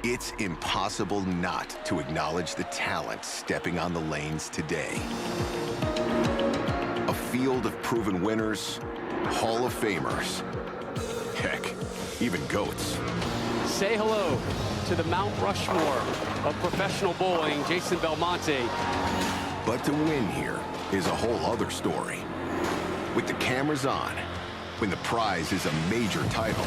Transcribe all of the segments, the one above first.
It's impossible not to acknowledge the talent stepping on the lanes today. A field of proven winners, Hall of Famers, heck, even GOATs. Say hello to the Mount Rushmore of professional bowling, Jason Belmonte. But to win here is a whole other story. With the cameras on, when the prize is a major title,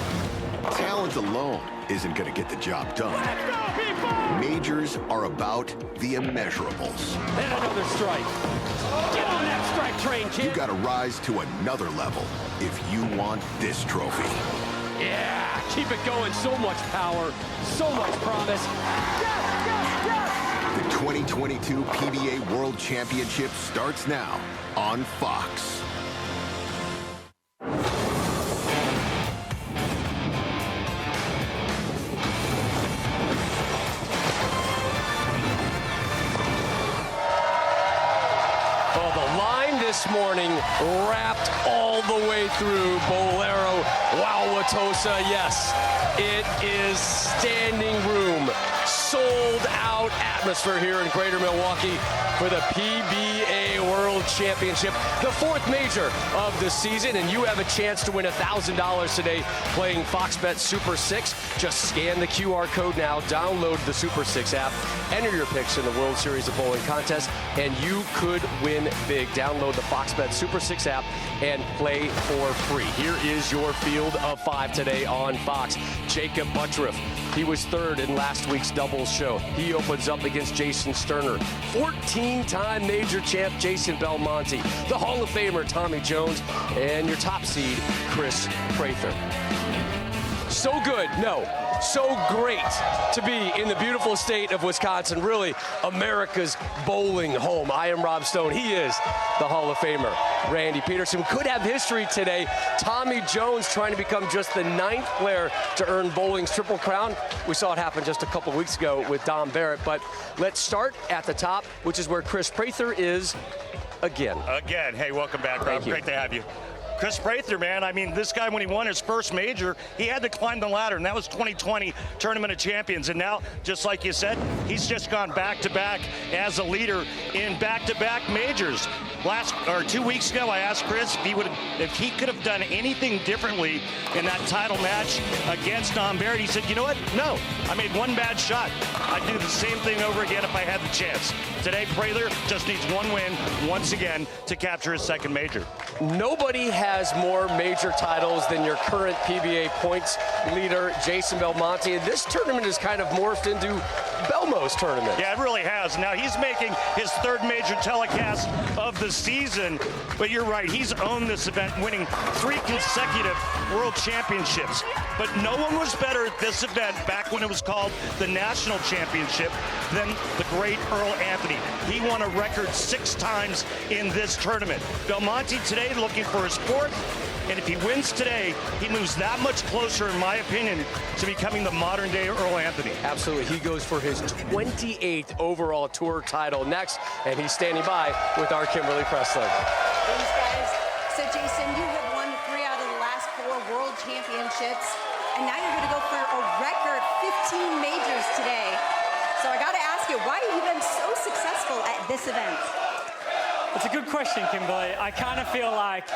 talent alone isn't going to get the job done. Let's go, people! Majors are about the immeasurables. And another strike. Get on that strike train, kid. You got to rise to another level if you want this trophy. Yeah, keep it going. So much power, so much promise. Yes, yes, yes! The 2022 PBA World Championship starts now on Fox. This morning wrapped all the way through Bowlero Wauwatosa. Yes, it is standing room, sold out atmosphere here in Greater Milwaukee for the PBA World Championship, the fourth major of the season, and you have a chance to win $1,000 today playing Fox Bet Super 6. Just scan the QR code now, download the Super 6 app, enter your picks in the World Series of Bowling contest, and you could win big. Download the Fox Bet Super 6 app and play for free. Here is your field of five today on Fox. Jakob Butturff. He was third in last week's doubles show. He opens up against Jason Sterner. 14-time major champ Jason Belmonte. The Hall of Famer Tommy Jones. And your top seed, Kris Prather. So good, no, so great to be in the beautiful state of Wisconsin, really America's bowling home. I am Rob Stone, he is the Hall of Famer. Randy Peterson could have history today. Tommy Jones trying to become just the 9th player to earn bowling's Triple Crown. We saw it happen just a couple of weeks ago with Dom Barrett, but let's start at the top, which is where Kris Prather is again. Hey, welcome back, Rob. Great to have you. Kris Prather, man, I mean, this guy, when he won his first major, he had to climb the ladder, and that was 2020 Tournament of Champions. And now, just like you said, he's just gone back-to-back as a leader in back-to-back majors. 2 weeks ago, I asked Kris if he could have done anything differently in that title match against Dom Barrett. He said, you know what? No, I made one bad shot. I'd do the same thing over again if I had the chance. Today, Prather just needs one win once again to capture his second major. Nobody has more major titles than your current PBA points leader, Jason Belmonte. And this tournament is kind of morphed into Belmo's tournament. Yeah, it really has. Now, he's making his third major telecast of the season. But you're right, he's owned this event, winning 3 consecutive World Championships. But no one was better at this event back when it was called the National Championship than the great Earl Anthony. He won a record 6 times in this tournament. Belmonte today looking for his 4th, and if he wins today, he moves that much closer, in my opinion, to becoming the modern-day Earl Anthony. Absolutely. He goes for his 28th overall tour title next, and he's standing by with our Kimberly Pressler. Thanks, guys. So, Jason, you have won 3 out of the last 4 World Championships, and now you're going to go for a record 15 majors today. So I got to ask you, why have you been so successful at this event? It's a good question, Kimberly. I kind of feel like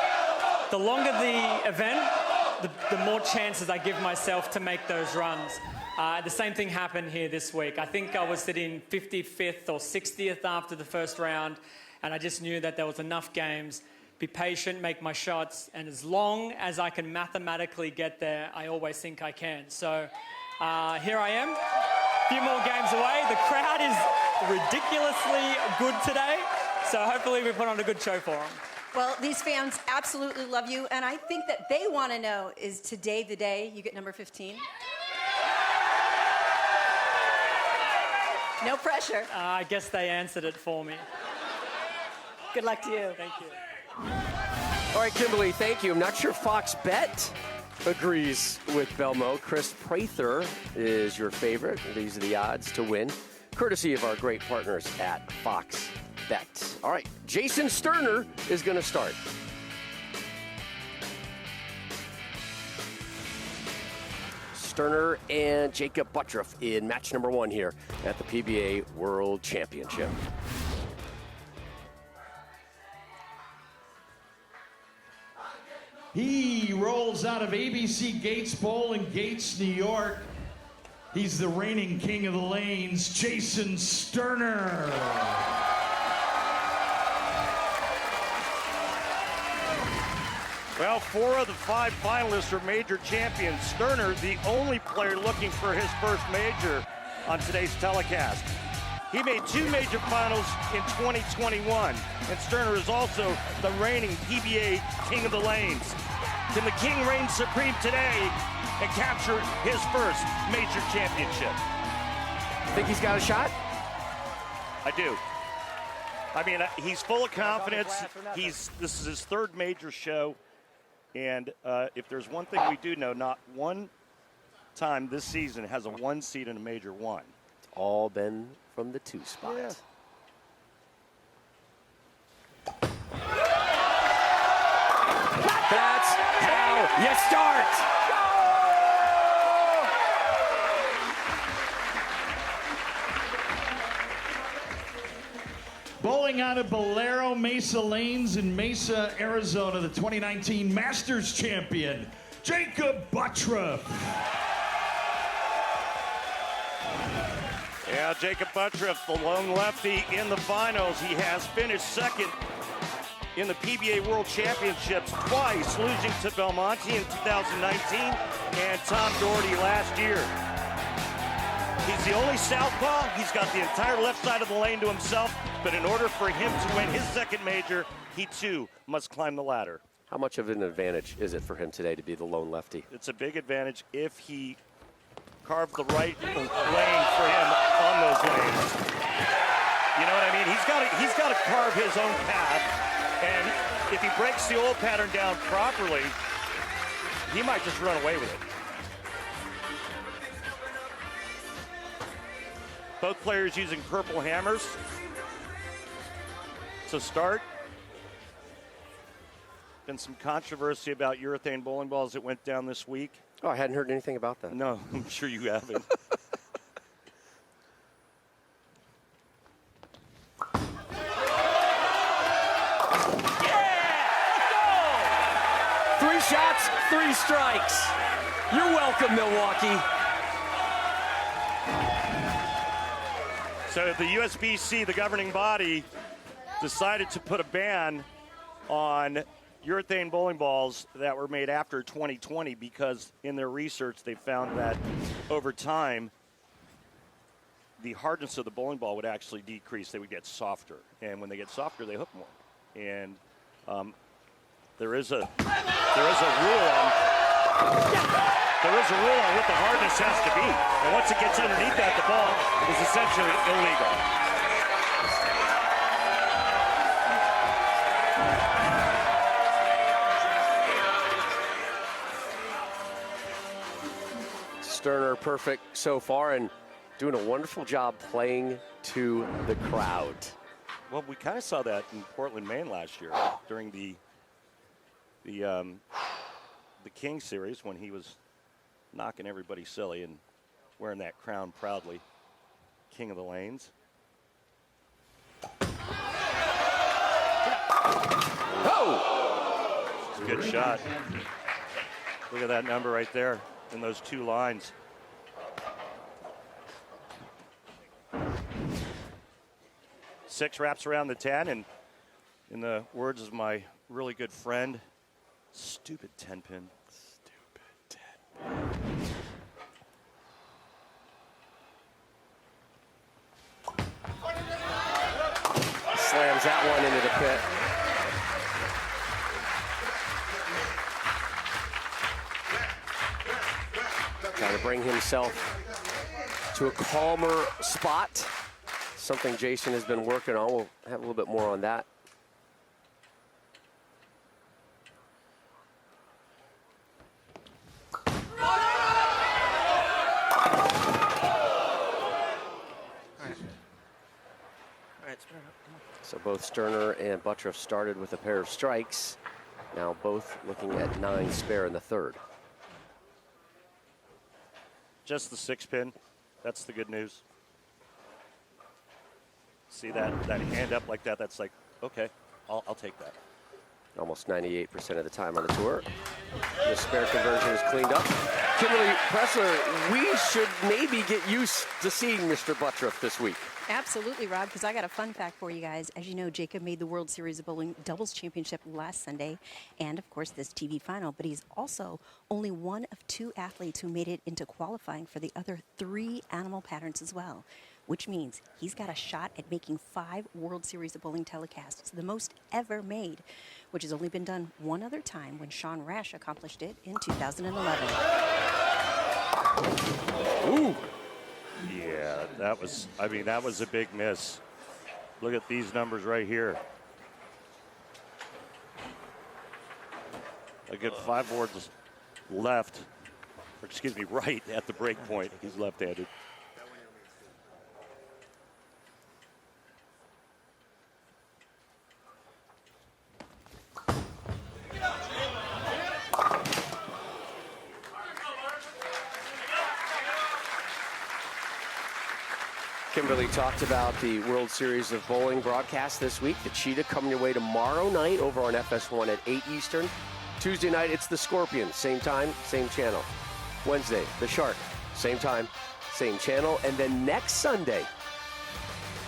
the longer the event, the more chances I give myself to make those runs. The same thing happened here this week. I think I was sitting 55th or 60th after the first round, and I just knew that there was enough games. Be patient, make my shots, and as long as I can mathematically get there, I always think I can. So here I am, a few more games away. The crowd is ridiculously good today, so hopefully we put on a good show for them. Well, these fans absolutely love you, and I think that they want to know, is today the day you get number 15? No pressure. I guess they answered it for me. Good luck to you. Thank you. All right, Kimberly, thank you. I'm not sure Fox Bet agrees with Belmo. Kris Prather is your favorite. These are the odds to win, courtesy of our great partners at Fox Bet. All right, Jason Sterner is going to start. Sterner and Jakob Butturff in match number 1 here at the PBA World Championship. He rolls out of ABC Gates Bowl in Gates, New York. He's the reigning king of the lanes, Jason Sterner. Well, 4 of the 5 finalists are major champions. Sterner, the only player looking for his first major on today's telecast. He made 2 major finals in 2021, and Sterner is also the reigning PBA King of the Lanes. Can the King reign supreme today and capture his first major championship? Think he's got a shot? I do. I mean, he's full of confidence. This is his 3rd major show, and if there's one thing we do know, not one time this season has a 1 seed in a major won. It's all been from the 2 spot. Yeah. That's how you start. Bowling out of Bowlero Mesa Lanes in Mesa, Arizona, the 2019 Masters champion, Jakob Butturff. Yeah, Jakob Butturff, the lone lefty in the finals. He has finished 2nd in the PBA World Championships twice, losing to Belmonte in 2019 and Tom Daugherty last year. He's the only southpaw. He's got the entire left side of the lane to himself, but in order for him to win his 2nd major, he too must climb the ladder. How much of an advantage is it for him today to be the lone lefty? It's a big advantage if he carved the right lane for him on those lanes. You know what I mean? He's got to carve his own path. And if he breaks the old pattern down properly, he might just run away with it. Both players using purple hammers to start. Been some controversy about urethane bowling balls that went down this week. Oh, I hadn't heard anything about that. No, I'm sure you haven't. Three shots, 3 strikes. You're welcome, Milwaukee. So the USBC, the governing body, decided to put a ban on urethane bowling balls that were made after 2020 because in their research they found that over time the hardness of the bowling ball would actually decrease. They would get softer, and when they get softer they hook more. And there is a rule on what the hardness has to be, and once it gets underneath that, the ball is essentially illegal. Sterner perfect so far and doing a wonderful job playing to the crowd. Well, we kind of saw that in Portland, Maine last year during the King Series when he was knocking everybody silly and wearing that crown proudly. King of the Lanes. Oh! It's a good shot. Look at that number right there in those 2 lines. Six wraps around the 10, and in the words of my really good friend, stupid 10-pin. Stupid 10-pin. Slams that one into the pit. Trying to bring himself to a calmer spot. Something Jason has been working on. We'll have a little bit more on that. So both Sterner and Butturff started with a pair of strikes. Now both looking at 9 spare in the 3rd. just the 6-pin. That's the good news. See that hand up like that? That's like, okay, I'll take that. Almost 98% of the time on the tour. The spare conversion is cleaned up. Kimberly Pressler, we should maybe get used to seeing Mr. Butturff this week. Absolutely, Rob, because I got a fun fact for you guys. As you know, Jakob made the World Series of Bowling Doubles Championship last Sunday, and of course this TV final, but he's also only one of 2 athletes who made it into qualifying for the other 3 animal patterns as well, which means he's got a shot at making 5 World Series of Bowling telecasts, the most ever made, which has only been done one other time when Sean Rash accomplished it in 2011. Ooh. Yeah, that was a big miss. Look at these numbers right here. A good 5 boards left, or excuse me, right at the break point. He's left-handed. Kimberly talked about the World Series of Bowling broadcast this week. The Cheetah coming your way tomorrow night over on FS1 at 8 Eastern. Tuesday night, it's the Scorpion. Same time, same channel. Wednesday, the Shark. Same time, same channel. And then next Sunday,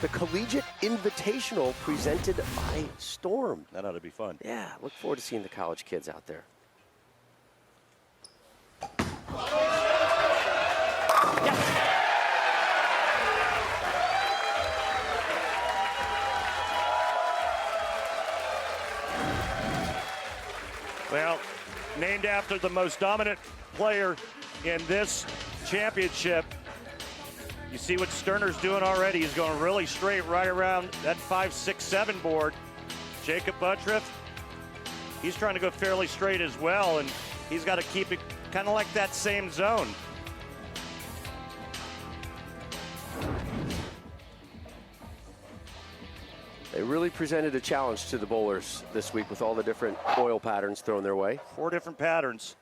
the Collegiate Invitational presented by Storm. That ought to be fun. Yeah, look forward to seeing the college kids out there. Well, named after the most dominant player in this championship. You see what Sterner's doing already. He's going really straight right around that 5, 6, 7 board. Jakob Butturff, he's trying to go fairly straight as well, and he's got to keep it kind of like that same zone. They really presented a challenge to the bowlers this week with all the different oil patterns thrown their way. 4 different patterns,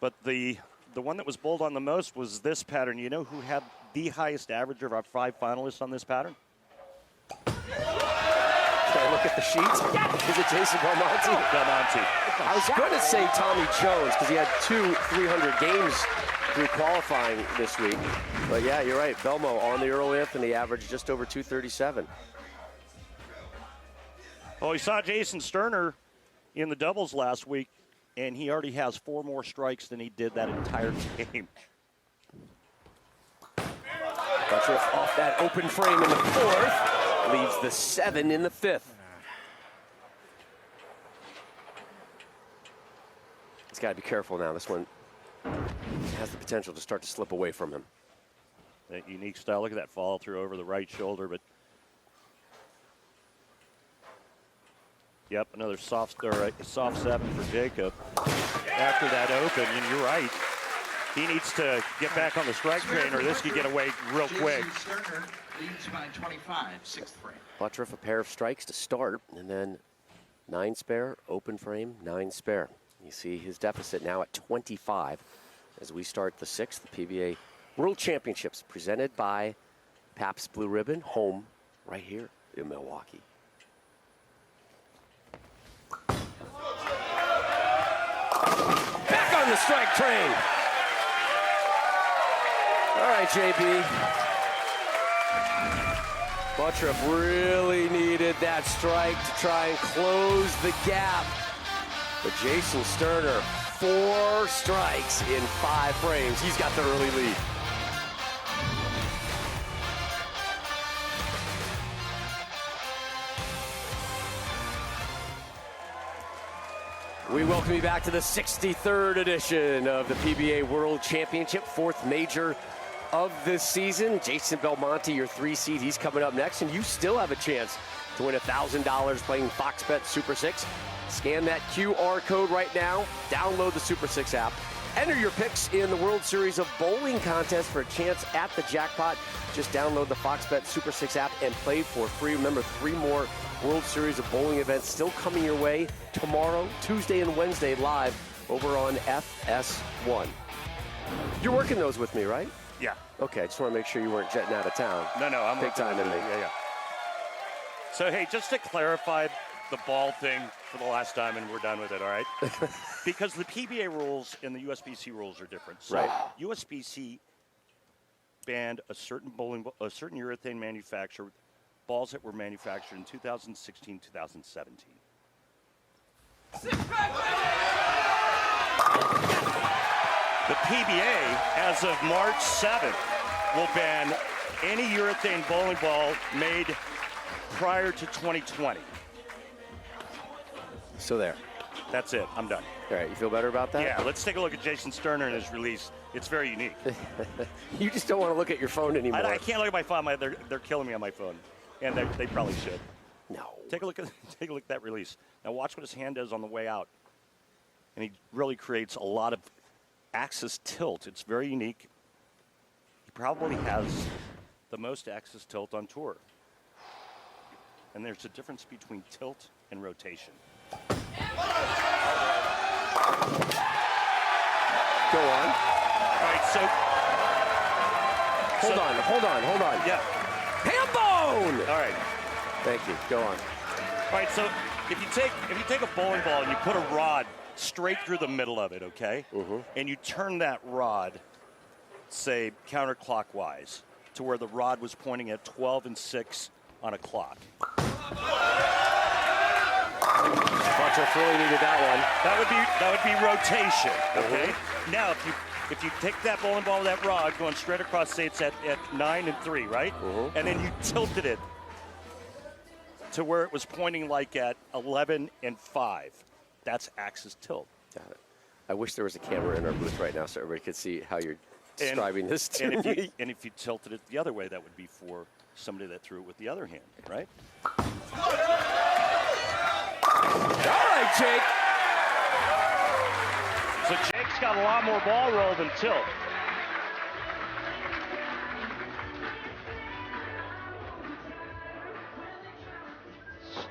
but the one that was bowled on the most was this pattern. You know who had the highest average of our 5 finalists on this pattern? Can I look at the sheets? Is it Jason Belmonte? Belmonte. I was going to say Tommy Jones because he had 2 300 games through qualifying this week. But yeah, you're right. Belmo on the Earl Anthony average just over 237. Well, we saw Jason Sterner in the doubles last week, and he already has 4 more strikes than he did that entire game. Butturff off that open frame in the 4th, leaves the 7 in the 5th. He's got to be careful now. This one has the potential to start to slip away from him. That unique style. Look at that follow through over the right shoulder, but yep, another soft 7 for Jakob. After that open, and you're right. He needs to get back on the strike train, or this could get away real quick. Sterner leads by 25, 6th frame. Butturff a pair of strikes to start, and then 9 spare, open frame, 9 spare. You see his deficit now at 25 as we start the 6th PBA World Championships presented by Pabst Blue Ribbon, home right here in Milwaukee. Back on the strike train. All right, JB. Butturff really needed that strike to try and close the gap. But Jason Sterner, 4 strikes in 5 frames. He's got the early lead. We welcome you back to the 63rd edition of the PBA World Championship, 4th major of this season. Jason Belmonte, your 3 seed, he's coming up next, and you still have a chance to win $1,000 playing Fox Bet Super 6. Scan that QR code right now, download the Super 6 app, enter your picks in the World Series of Bowling contest for a chance at the jackpot. Just download the Fox Bet Super 6 app and play for free. Remember, 3 more World Series of Bowling events still coming your way tomorrow, Tuesday and Wednesday live over on FS1. You're working those with me, right? Yeah. Okay, I just want to make sure you weren't jetting out of town. No, I'm big time to me. Yeah. So, hey, just to clarify the ball thing for the last time, and we're done with it, all right? Because the PBA rules and the USBC rules are different. So right. USBC banned a certain urethane manufacturer, balls that were manufactured in 2016, 2017. The PBA, as of March 7th, will ban any urethane bowling ball made prior to 2020. So there. That's it. I'm done. All right, you feel better about that? Yeah, let's take a look at Jason Sterner and his release. It's very unique. You just don't want to look at your phone anymore. I can't look at my phone. They're killing me on my phone, and they probably should. No. Take a look at that release. Now watch what his hand does on the way out, and he really creates a lot of axis tilt. It's very unique. He probably has the most axis tilt on tour, and there's a difference between tilt and rotation. Go on. All right, so Hold on. Yeah. Ham bone! All right. Thank you. Go on. All right, so if you take a bowling ball and you put a rod straight through the middle of it, okay? Mm-hmm. And you turn that rod, say, counterclockwise to where the rod was pointing at 12 and 6 on a clock. Butturff really needed that one. That would be rotation, okay? Mm-hmm. Now, if you take that bowling ball with that rod going straight across, say it's at 9 and 3, right? Mm-hmm. And then you tilted it to where it was pointing like at 11 and 5. That's axis tilt. Got it. I wish there was a camera in our booth right now so everybody could see how you're describing this to me. And if you tilted it the other way, that would be for somebody that threw it with the other hand, right? All right, Jake. So Jake's got a lot more ball roll than tilt.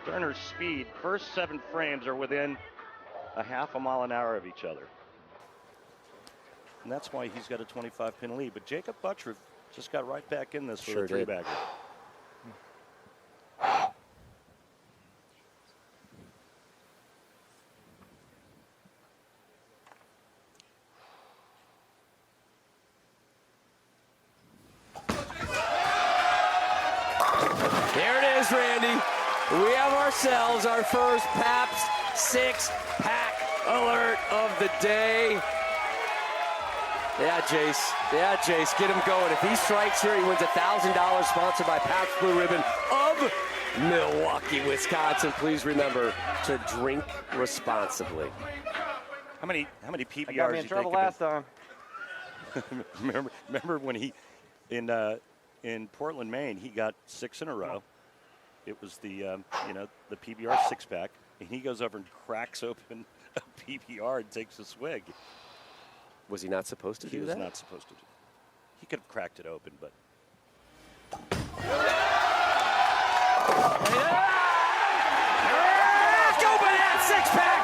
Sterner's speed, first 7 frames are within a half a mile an hour of each other. And that's why he's got a 25-pin lead. But Jakob Butturff just got right back in this with a 3-bagger. There it is, Randy. We have ourselves our first Pabst 6-pack alert of the day. Yeah, Jace, get him going. If he strikes here, he wins $1,000 sponsored by Pabst Blue Ribbon of Milwaukee, Wisconsin. Please remember to drink responsibly. How many PBRs? I got me in trouble last time. remember when he in Portland, Maine, he got 6 in a row. It was the the PBR 6-pack, and he goes over and cracks open a PBR and takes a swig. Was he not supposed to do that? He was not supposed to do. He could have cracked it open, but. Let's go by that 6-pack.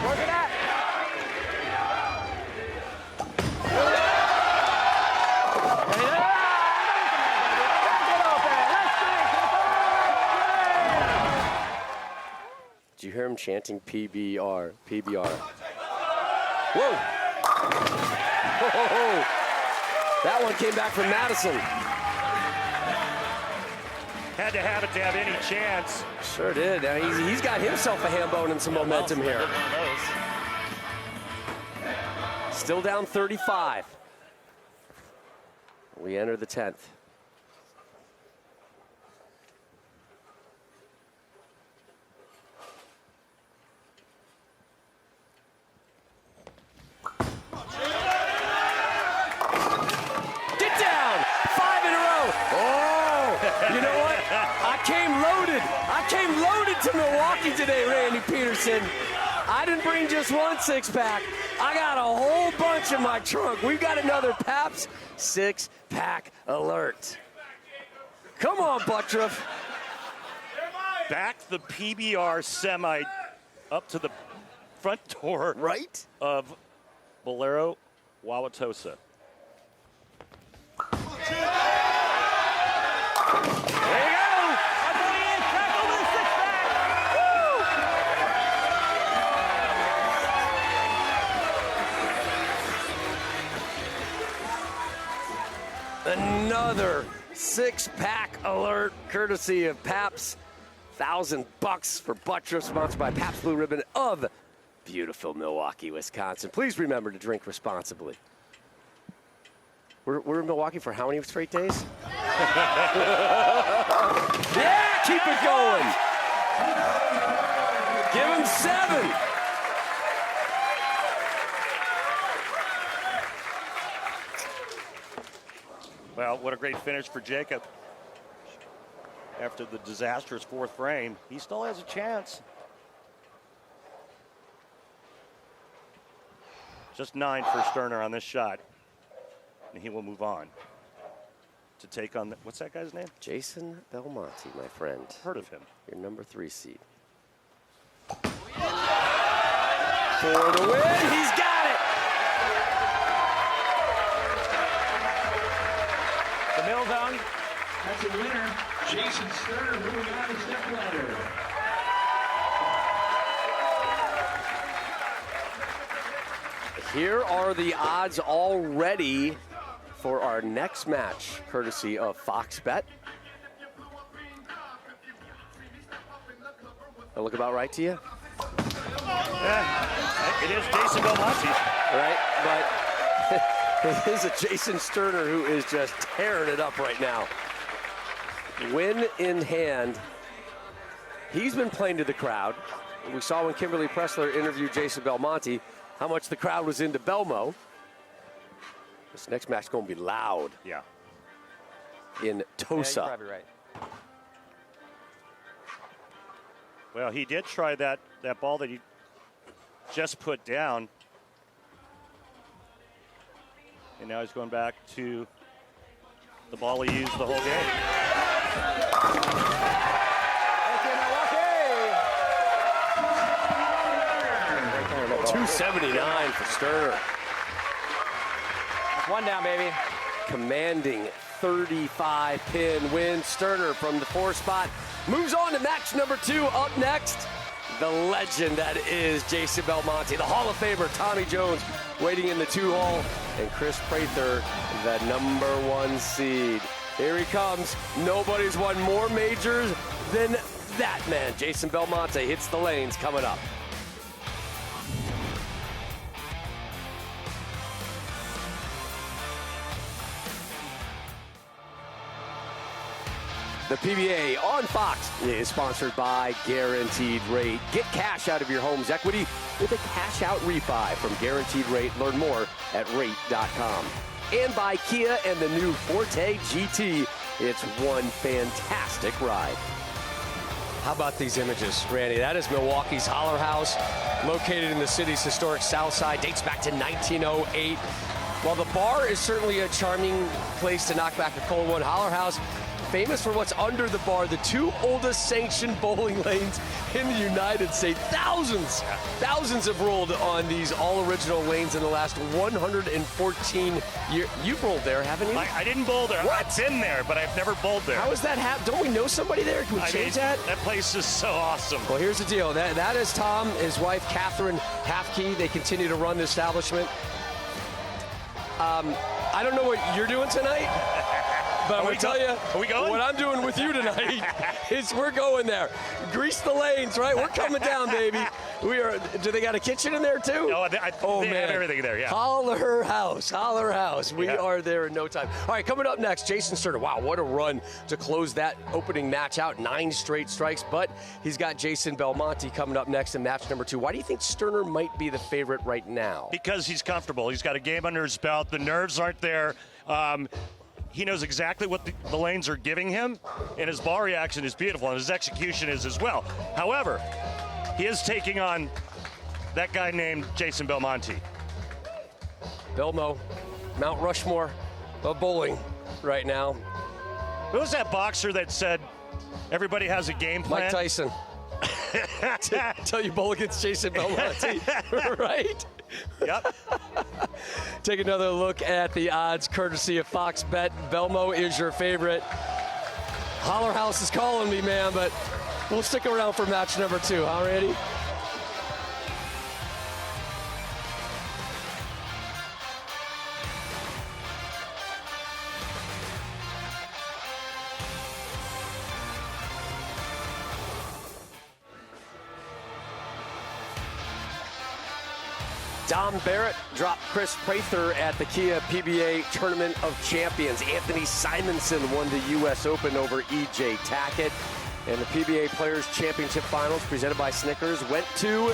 Look at that. Did you hear him chanting PBR, PBR? Whoa! Whoa! That one came back from Madison. Had to have it to have any chance. Sure did. Now he's got himself a ham bone and some momentum here. Still down 35. We enter the 10th. Get down! 5 in a row. Oh, you know what? I came loaded to Milwaukee today, Randy Peterson. I didn't bring just one 6-pack. I got a whole bunch in my trunk. We've got another Pabst 6-pack alert. Come on, Butturff. back the PBR semi up to the front door of Bowlero Wauwatosa. Another six-pack alert, courtesy of Pabst. $1,000 for Butturff, sponsored by Pabst Blue Ribbon of beautiful Milwaukee, Wisconsin. Please remember to drink responsibly. We're in Milwaukee for how many straight days? Yeah, keep it going. Give him 7. Well, what a great finish for Jakob. After the disastrous 4th frame, he still has a chance. Just 9 for Sterner on this shot. And he will move on to take on, what's that guy's name? Jason Belmonte, my friend. Heard of him. Your number 3 seed. For the win, he's got it! The middle zone. That's a winner. Jason Sterner moving on to Stepladder. Here are the odds already for our next match, courtesy of Fox Bet. That look about right to you? Yeah, it is Jason Belmonte. Right, but it is a Jason Sterner who is just tearing it up right now. Win in hand. He's been playing to the crowd. We saw when Kimberly Pressler interviewed Jason Belmonte how much the crowd was into Belmo. This next match is going to be loud. Yeah. In Tosa. Yeah, you're probably right. Well, he did try that ball that he just put down. And now he's going back to the ball he used the whole game. $279 for Sterner. One down, baby. Commanding 35-pin win. Sterner from the 4 spot moves on to match number 2. Up next, the legend that is Jason Belmonte, the Hall of Famer Tommy Jones waiting in the 2-hole, and Kris Prather, the number 1 seed. Here he comes. Nobody's won more majors than that man. Jason Belmonte hits the lanes coming up. The PBA on Fox is sponsored by Guaranteed Rate. Get cash out of your home's equity with a cash out refi from Guaranteed Rate. Learn more at rate.com. And by Kia and the new Forte GT. It's one fantastic ride. How about these images, Randy? That is Milwaukee's Holler House, located in the city's historic South Side, dates back to 1908. While the bar is certainly a charming place to knock back a cold one, Holler House, famous for what's under the bar, the 2 oldest sanctioned bowling lanes in the United States. Thousands have rolled on these all-original lanes in the last 114 years. You've rolled there, haven't you? I didn't bowl there. What? I've been there, but I've never bowled there. How is that happen? Don't we know somebody there? Can we change that? That place is so awesome. Well, here's the deal. That is Tom, his wife, Catherine Halfkey. They continue to run the establishment. I don't know what you're doing tonight. But I'm going to tell you, what I'm doing with you tonight is we're going there. Grease the lanes, right? We're coming down, baby. We are. Do they got a kitchen in there, too? No, they have everything there, yeah. Holler House. We are there in no time. All right, coming up next, Jason Sterner. Wow, what a run to close that opening match out. 9 straight strikes, but he's got Jason Belmonte coming up next in match number 2. Why do you think Sterner might be the favorite right now? Because he's comfortable. He's got a game under his belt. The nerves aren't there. He knows exactly what the lanes are giving him, and his ball reaction is beautiful, and his execution is as well. However, he is taking on that guy named Jason Belmonte. Belmo, Mount Rushmore of bowling right now. Who was that boxer that said Everybody has a game plan. Mike Tyson. Tell you bowl against Jason Belmonte, right? Yep. Take another look at the odds courtesy of Fox Bet. Belmo is your favorite. Holler House is calling me, man, but we'll stick around for match number 2, huh, Randy? Dom Barrett dropped Kris Prather at the Kia PBA Tournament of Champions. Anthony Simonson won the U.S. Open over E.J. Tackett. And the PBA Players Championship Finals presented by Snickers went to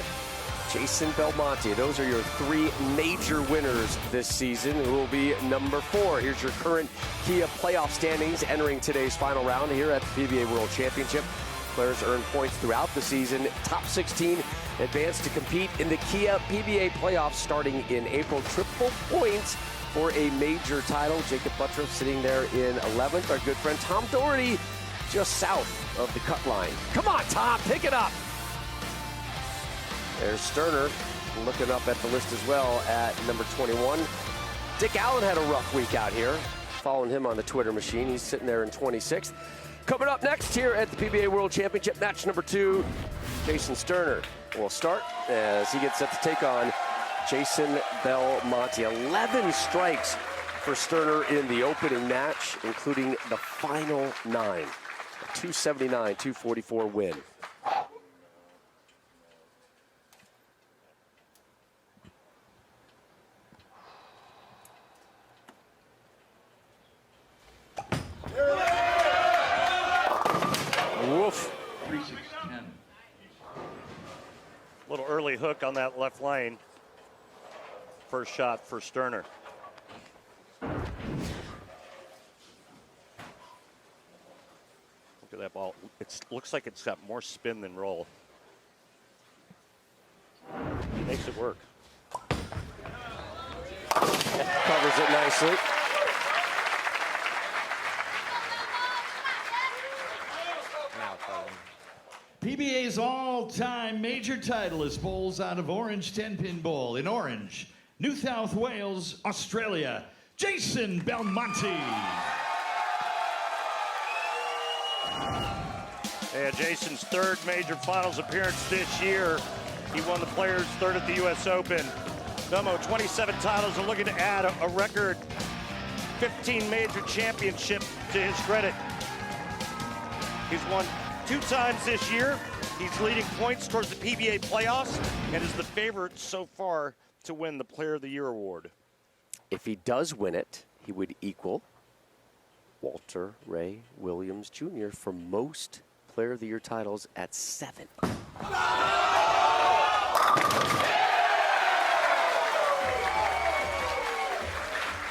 Jason Belmonte. Those are your 3 major winners this season, who will be number 4. Here's your current Kia playoff standings entering today's final round here at the PBA World Championship. Players earn points throughout the season. Top 16 advance to compete in the Kia PBA playoffs starting in April. Triple points for a major title. Jakob Butturff sitting there in 11th. Our good friend Tom Daugherty just south of the cut line. Come on, Tom, pick it up. There's Sterner looking up at the list as well at number 21. Dick Allen had a rough week out here. Following him on the Twitter machine. He's sitting there in 26th. Coming up next here at the PBA World Championship, match number 2, Jason Sterner will start as he gets set to take on Jason Belmonte. 11 strikes for Sterner in the opening match, including the final 9. A 279-244 win. Woof. 3-6-10. Little early hook on that left lane. First shot for Sterner. Look at that ball. It looks like it's got more spin than roll. He makes it work. Covers it nicely. PBA's all-time major title is bowls out of Orange 10-pin bowl in Orange, New South Wales, Australia. Jason Belmonte. Yeah, Jason's 3rd major finals appearance this year. He won the Players' 3rd at the U.S. Open. Belmo, 27 titles, and looking to add a record 15 major championships to his credit. He's won 2 times this year. He's leading points towards the PBA playoffs and is the favorite so far to win the Player of the Year award. If he does win it, he would equal Walter Ray Williams Jr. for most Player of the Year titles at 7.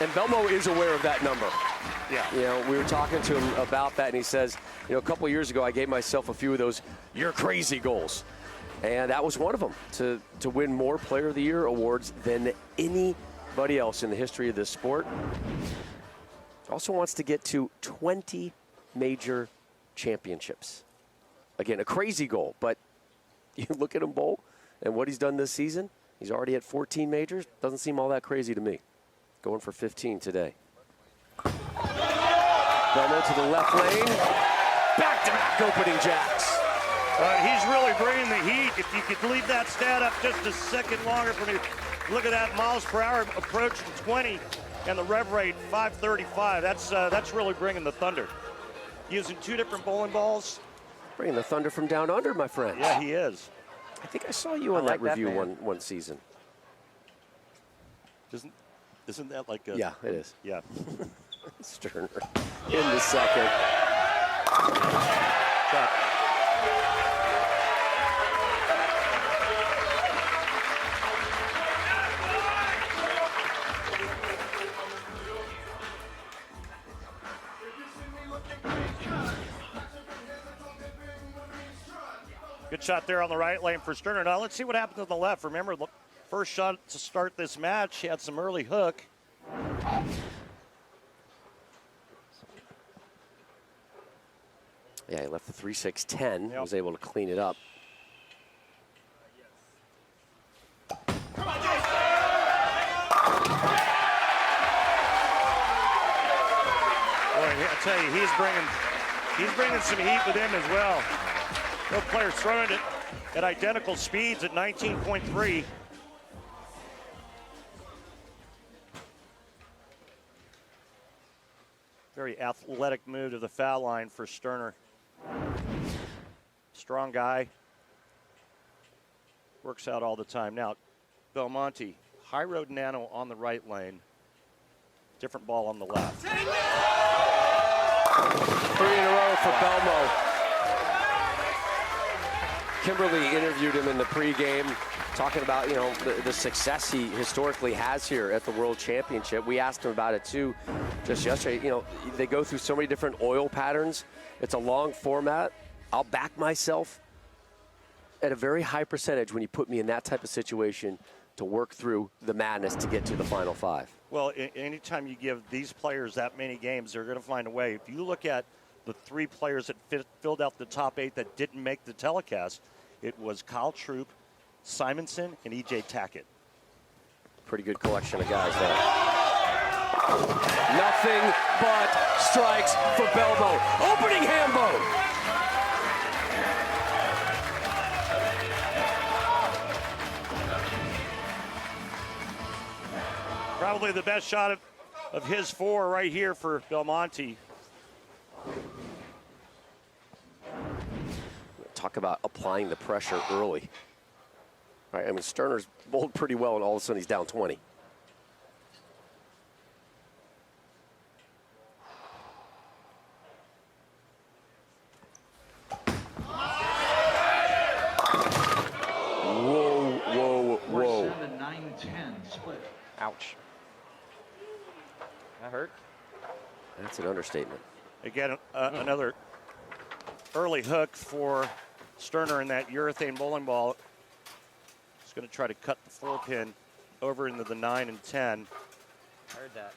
And Belmo is aware of that number. Yeah. You know, we were talking to him about that, and he says, you know, a couple of years ago, I gave myself a few of those "you're crazy" goals. And that was one of them, to win more Player of the Year awards than anybody else in the history of this sport. Also wants to get to 20 major championships. Again, a crazy goal, but you look at him bowl and what he's done this season, he's already at 14 majors. Doesn't seem all that crazy to me. Going for 15 today. Belmo to the left lane. Back-to-back opening jacks. He's really bringing the heat. If you could leave that stat up just a second longer for me. Look at that, miles per hour approaching 20, and the rev rate 535. That's really bringing the thunder. Using 2 different bowling balls. Bringing the thunder from down under, my friend. Yeah, he is. I think I saw you on that review one season. Isn't that like a... Yeah, it is. Yeah. Sterner in the second. Shot. Good shot there on the right lane for Sterner. Now let's see what happens on the left. Remember, the first shot to start this match, he had some early hook. Yeah, he left the 3-6-10, Yep. was able to clean it up. Boy, I tell you, he's bringing some heat with him as well. Both players throwing it at identical speeds at 19.3. Very athletic move to the foul line for Sterner. Strong guy. Works out all the time. Now, Belmonte, high road nano on the right lane. Different ball on the left. 3 in a row for Belmo. Kimberly interviewed him in the pregame, talking about, you know, the success he historically has here at the World Championship. We asked him about it too just yesterday. You know, they go through so many different oil patterns. It's a long format. I'll back myself at a very high percentage when you put me in that type of situation to work through the madness to get to the Final Five. Well, anytime you give these players that many games, they're going to find a way. If you look at the 3 players that filled out the top 8 that didn't make the telecast, it was Kyle Troop, Simonson, and E.J. Tackett. Pretty good collection of guys there. Nothing but strikes for Belmo. Opening hambo. Probably the best shot of his 4 right here for Belmonte. Talk about applying the pressure early. All right, I mean, Sterner's bowled pretty well, and all of a sudden he's down 20. Whoa, whoa, whoa. 9-10 split. Ouch. That hurt. That's an understatement. Again, another early hook for Sterner in that urethane bowling ball. He's going to try to cut the 4-pin over into the 9 and 10. Heard that.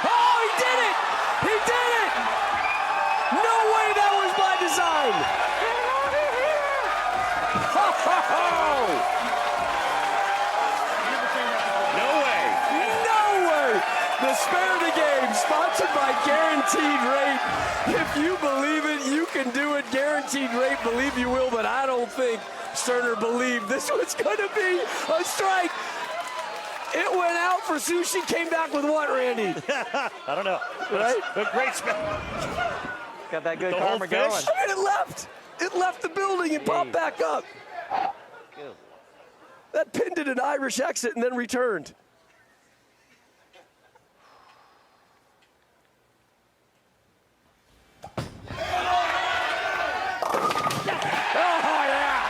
Oh, he did it! He did it! No way that was by design! No way! No way! The Spare the Game, sponsored by Guaranteed Rate. If you believe it, you can do it. Guaranteed Rate, believe you will, but I don't think Sterner believed this was going to be a strike. It went out for Sushi, came back with what, Randy? I don't know. Right? But great spin. Got that good The whole karma fish? going. I mean, it left. It left the building and popped back up. Good. That pin did an Irish exit and then returned. Oh, yeah.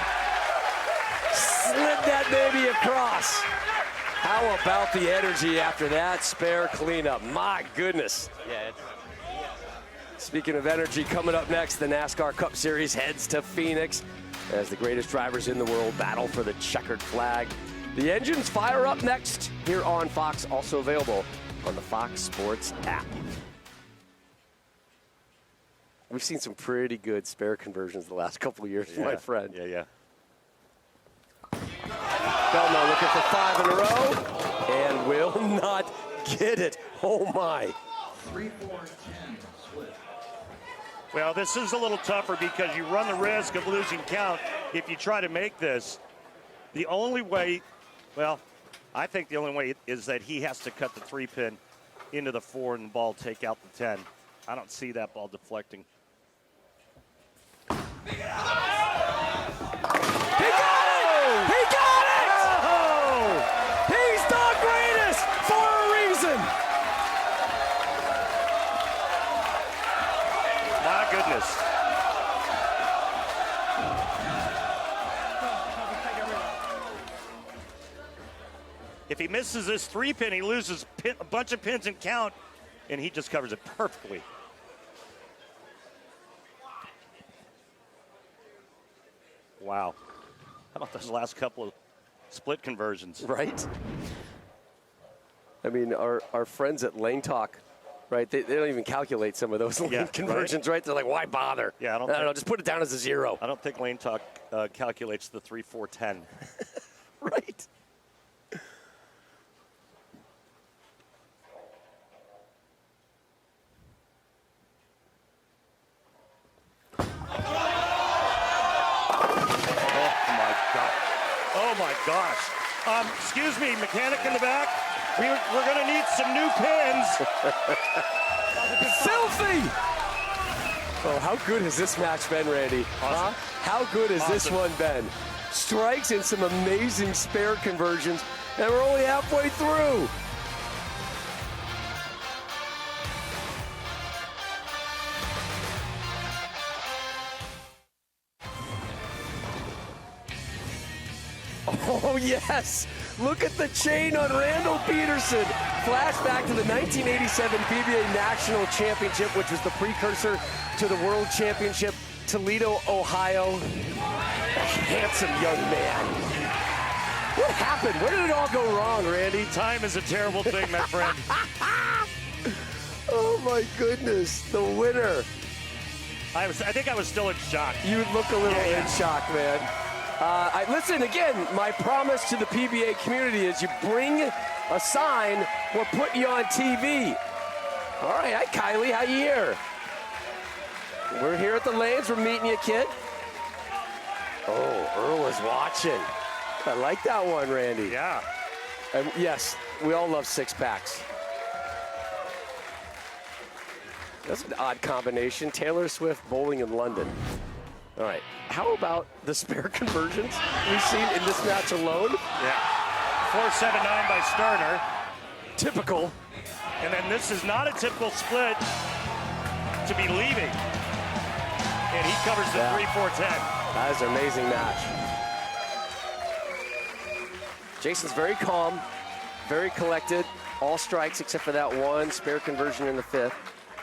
Slid that baby across. How about the energy after that spare cleanup? My goodness. Yeah, it's Speaking of energy, coming up next, the NASCAR Cup Series heads to Phoenix as the greatest drivers in the world battle for the checkered flag. The engines fire up next here on Fox, also available on the Fox Sports app. We've seen some pretty good spare conversions the last couple of years, my friend. Yeah. Belmo looking for 5 in a row and will not get it. Oh, my. 3-4-10 split. Well, this is a little tougher because you run the risk of losing count if you try to make this. The only way, well, I think the only way is that he has to cut the 3-pin into the 4 and the ball take out the 10. I don't see that ball deflecting. He got it! He got it! Oh! He's the greatest for a reason. My goodness. If he misses this 3-pin, he loses a bunch of pins in count, and he just covers it perfectly. Wow. How about those last couple of split conversions? Right? I mean, our friends at Lane Talk, right? They don't even calculate some of those lane conversions, right? They're like, why bother? Yeah, I don't know. Just put it down as a 0. I don't think Lane Talk calculates the 3-4-10. Right. Oh my gosh. Excuse me, mechanic in the back. We're going to need some new pins. Filthy! Oh, how good has this match been, Randy? Awesome. How good has this one been? Strikes and some amazing spare conversions, and we're only halfway through. Oh, yes. Look at the chain on Randall Peterson. Flashback to the 1987 PBA National Championship, which was the precursor to the World Championship. Toledo, Ohio. A handsome young man. What happened? Where did it all go wrong, Randy? Time is a terrible thing, my friend. Oh, my goodness. The winner. I think I was still in shock. You look a little in shock, man. Listen, again, my promise to the PBA community is you bring a sign, we're putting you on TV. All right, hi, Kylie, how you here? We're here at the lanes, we're meeting you, kid. Oh, Earl is watching. I like that one, Randy. Yeah. And yes, we all love six-packs. That's an odd combination. Taylor Swift bowling in London. All right, how about the spare conversions we've seen in this match alone? Yeah. 4-7-9 by Sterner. Typical. And then this is not a typical split to be leaving. And he covers the 3-4-10. That is an amazing match. Jason's very calm, very collected. All strikes except for that one spare conversion in the 5th.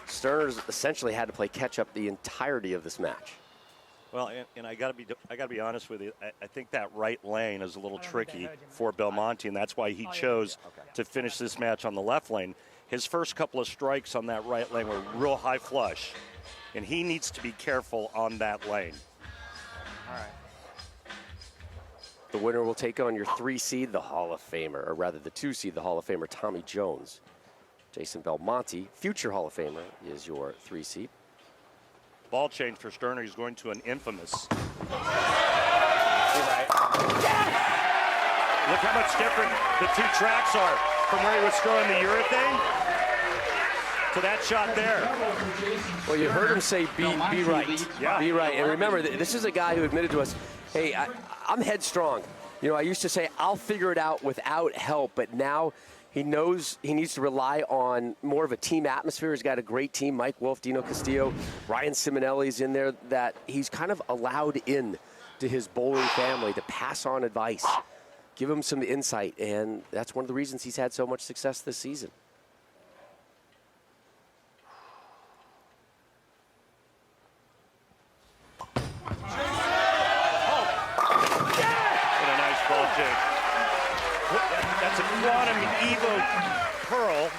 Sterner's essentially had to play catch up the entirety of this match. Well, and I got to be honest with you. I think that right lane is a little tricky for Belmonte, and that's why he chose to finish this match on the left lane. His first couple of strikes on that right lane were real high flush, and he needs to be careful on that lane. All right. The winner will take on your 3 seed, the Hall of Famer, or rather the 2 seed, the Hall of Famer, Tommy Jones. Jason Belmonte, future Hall of Famer, is your 3 seed. Ball change for Sterner. He's going to an infamous. Right. Look how much different the 2 tracks are from where he was throwing the urethane to that shot there. Well, you heard him say be right. Yeah. Be right. And remember, this is a guy who admitted to us, hey, I'm headstrong. You know, I used to say I'll figure it out without help, but now he knows he needs to rely on more of a team atmosphere. He's got a great team, Mike Wolf, Dino Castillo, Ryan Simonelli's in there, that he's kind of allowed in to his bowling family to pass on advice, give him some insight, and that's one of the reasons he's had so much success this season. That's a Quantum Evo curl.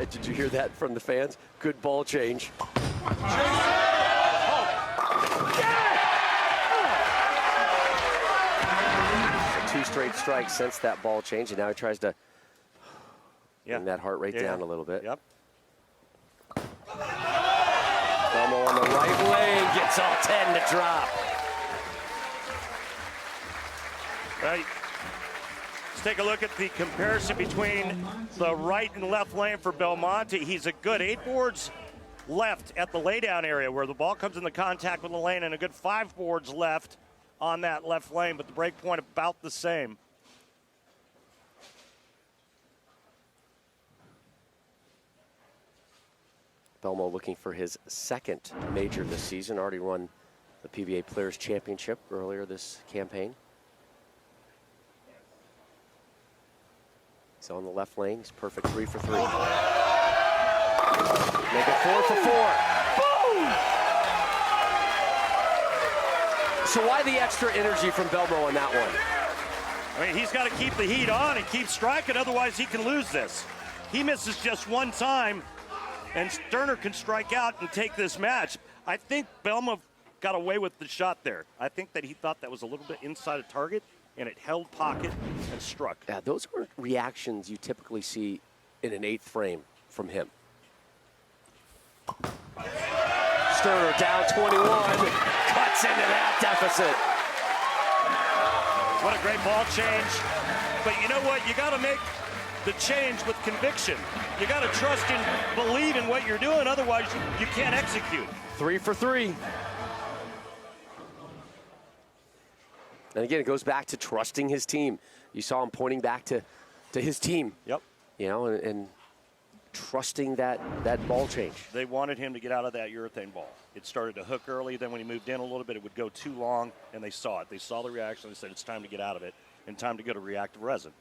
Did you hear that from the fans? Good ball change. 2 straight strikes since that ball change, and now he tries to bring that heart rate down a little bit. Yep. Belmo on the right lane, gets all 10 to drop. Right. Let's take a look at the comparison between the right and left lane for Belmonte. He's a good 8 boards left at the laydown area where the ball comes into contact with the lane, and a good 5 boards left on that left lane, but the break point about the same. Belmo looking for his 2nd major this season. Already won the PBA Players Championship earlier this campaign. He's on the left lane. He's perfect 3 for 3. Make it 4 for 4. Boom! So why the extra energy from Belmo on that one? I mean, he's got to keep the heat on and keep striking, otherwise he can lose this. He misses just one time, and Sterner can strike out and take this match. I think Belmo got away with the shot there. I think that he thought that was a little bit inside of target, and it held pocket and struck. Yeah, those aren't reactions you typically see in an 8th frame from him. Sterner down 21, cuts into that deficit. What a great ball change. But you know what? You got to make the change with conviction. You got to trust and believe in what you're doing, otherwise you can't execute. 3 for 3. And again, it goes back to trusting his team. You saw him pointing back to his team. Yep. You know, and trusting that ball change. They wanted him to get out of that urethane ball. It started to hook early, then when he moved in a little bit, it would go too long, and they saw it. They saw the reaction, they said it's time to get out of it, and time to go to reactive resin.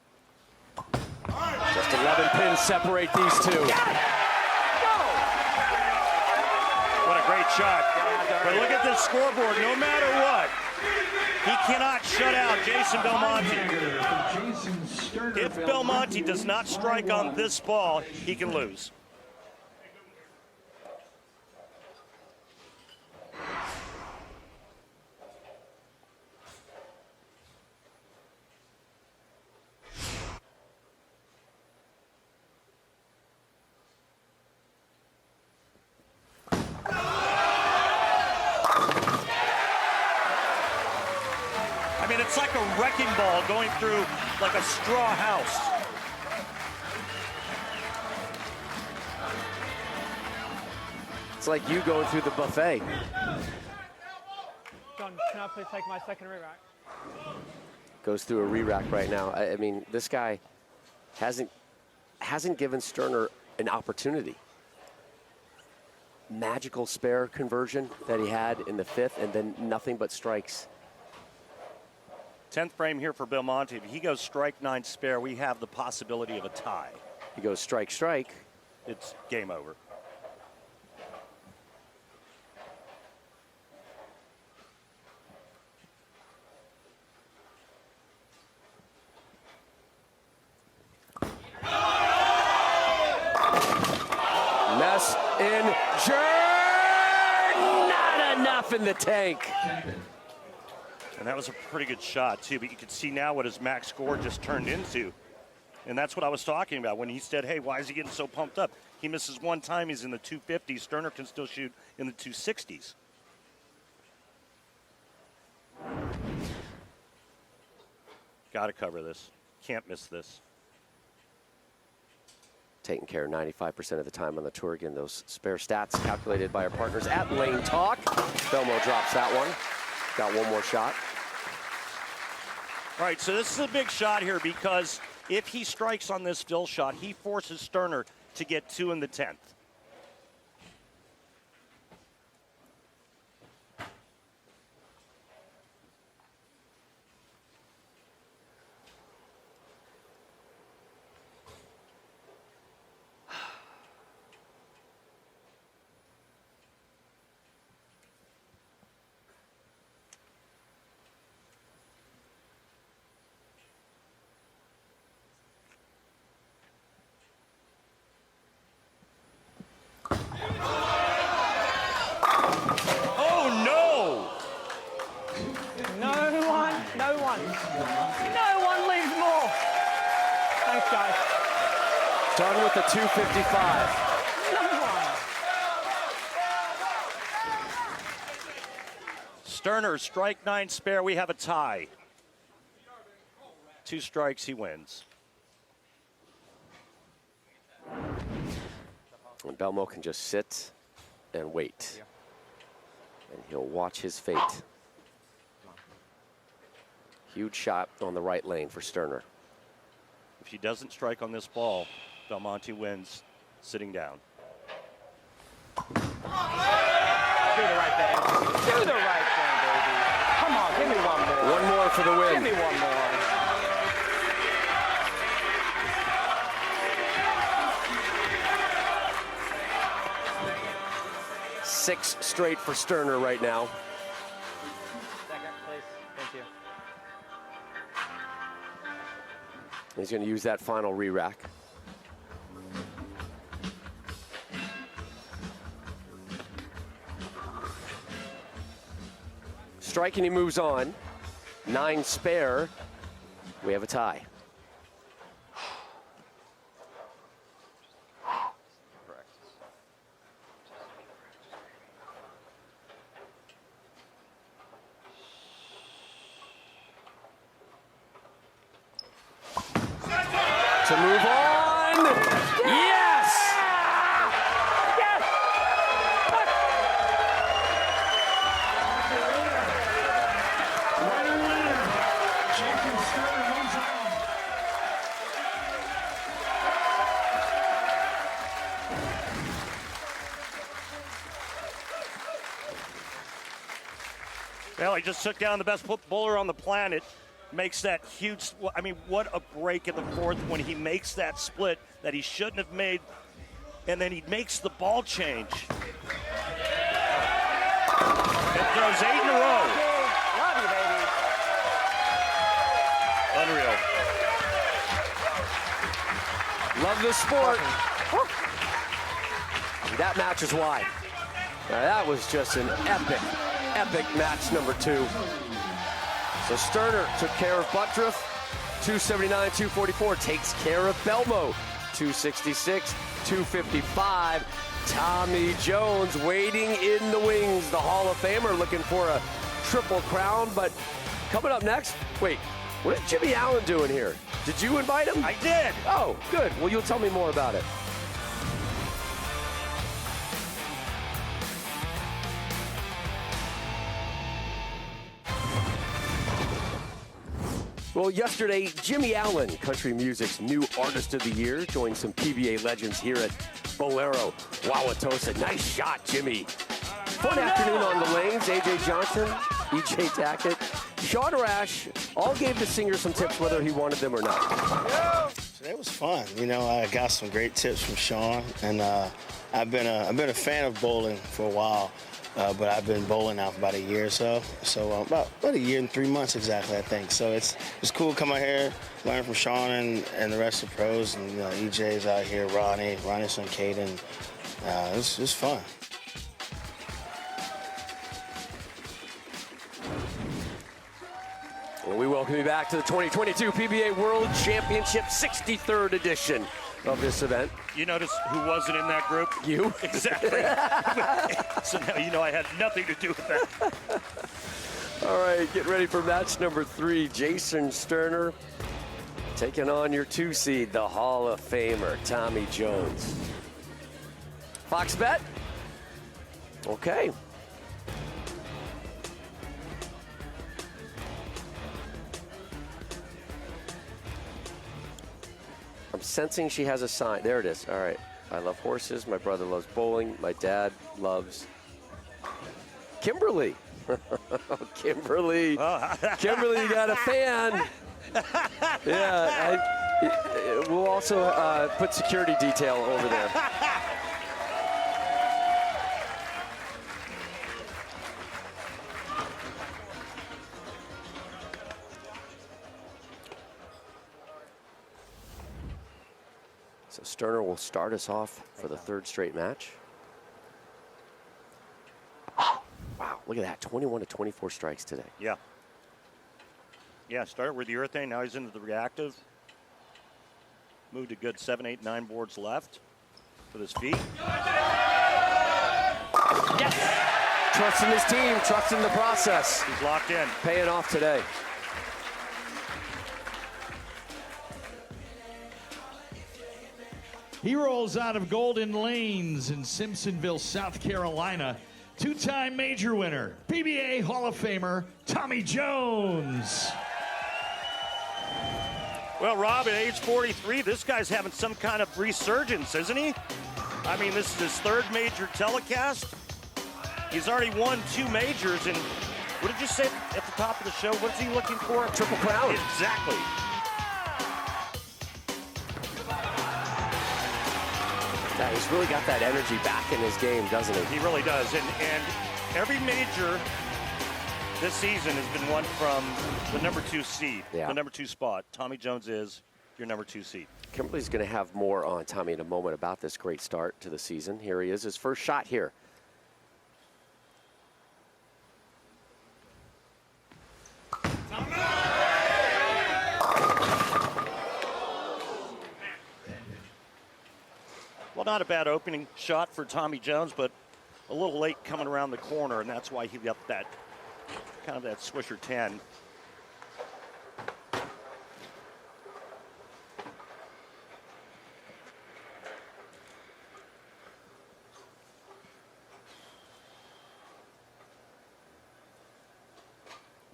Just 11 pins separate these two. What a great shot. But look at this scoreboard, no matter what, he cannot shut out Jason Belmonte. If Belmonte does not strike on this ball, he can lose. I mean, it's like a wrecking ball going through like a straw house. It's like you going through the buffet. John, can I please take my second re-rack? Goes through a re-rack right now. I mean, this guy hasn't given Sterner an opportunity. Magical spare conversion that he had in the 5th, and then nothing but strikes. 10th frame here for Belmonte. If he goes strike 9 spare, we have the possibility of a tie. He goes strike, strike. It's game over. Mess in not enough in the tank. And that was a pretty good shot, too. But you can see now what his max score just turned into. And that's what I was talking about when he said, hey, why is he getting so pumped up? He misses one time, he's in the 250s. Sterner can still shoot in the 260s. Got to cover this. Can't miss this. Taking care 95% of the time on the tour. Again, those spare stats calculated by our partners at Lane Talk. Belmo drops that one. Got one more shot. All right, so this is a big shot here because if he strikes on this fill shot, he forces Sterner to get 2 in the 10th. Done with the 255. Sterner, strike 9 spare, we have a tie. 2 strikes, he wins. And Belmo can just sit and wait. And he'll watch his fate. Huge shot on the right lane for Sterner. If he doesn't strike on this ball, Belmonte wins sitting down. Do the right thing. Do the right thing, baby. Come on, give me one more. One more for the win. Give me one more. Six straight for Sterner right now. He's going to use that final re-rack. Striking, he moves on. 9 spare. We have a tie. To move on. Yes! Yes! Well, he just took down the best bowler on the planet. Makes that huge, I mean, what a break in the fourth when he makes that split that he shouldn't have made, and then he makes the ball change. It does 8 in a row. Love you, baby. Unreal. Love this sport. That match is why. Now, that was just an epic match number 2. So Sterner took care of Butturff, 279-244, takes care of Belmo, 266-255. Tommy Jones waiting in the wings, the Hall of Famer looking for a triple crown. But coming up next, wait, what is Jimmy Allen doing here? Did you invite him? I did. Oh, good. Well, you'll tell me more about it. Well, yesterday, Jimmy Allen, country music's new artist of the year, joined some PBA legends here at Bowlero Wauwatosa. Nice shot, Jimmy. Fun afternoon on the lanes. A.J. Johnson, E.J. Tackett, Sean Rash all gave the singer some tips whether he wanted them or not. It was fun. You know, I got some great tips from Sean, and I've been a fan of bowling for a while. But I've been bowling now for about a year or so. So about a year and 3 months exactly, I think. So it's cool to come out here, learn from Sean and the rest of the pros. And EJ's out here, Ronnie's son Caden. It's fun. Well, we welcome you back to the 2022 PBA World Championship 63rd edition of this event. You notice who wasn't in that group? You? Exactly. So now you know I had nothing to do with that. All right, get ready for match number 3. Jason Sterner taking on your 2 seed, the Hall of Famer, Tommy Jones. Fox bet? Okay. I'm sensing she has a sign. There it is. All right. I love horses. My brother loves bowling. My dad loves Kimberly. Kimberly. Kimberly, you got a fan. Yeah. We'll also put security detail over there. So Sterner will start us off for the 3rd straight match. Wow, look at that, 21 to 24 strikes today. Yeah. Yeah, started with the urethane, now he's into the reactive. Moved a good 7, 8, 9 boards left with his feet. Yes! Trusting his team, trusting the process. He's locked in. Paying off today. He rolls out of Golden Lanes in Simpsonville, South Carolina. 2-time major winner, PBA Hall of Famer, Tommy Jones. Well, Rob, at age 43, this guy's having some kind of resurgence, isn't he? I mean, this is his 3rd major telecast. He's already won 2 majors, and what did you say at the top of the show? What is he looking for? Triple crown. Exactly. Yeah, he's really got that energy back in his game, doesn't he? He really does. And every major this season has been won from the number 2 seed, the number 2 spot. Tommy Jones is your number 2 seed. Kimberly's going to have more on Tommy in a moment about this great start to the season. Here he is, his first shot here. Well, not a bad opening shot for Tommy Jones, but a little late coming around the corner, and that's why he got that kind of that swisher 10.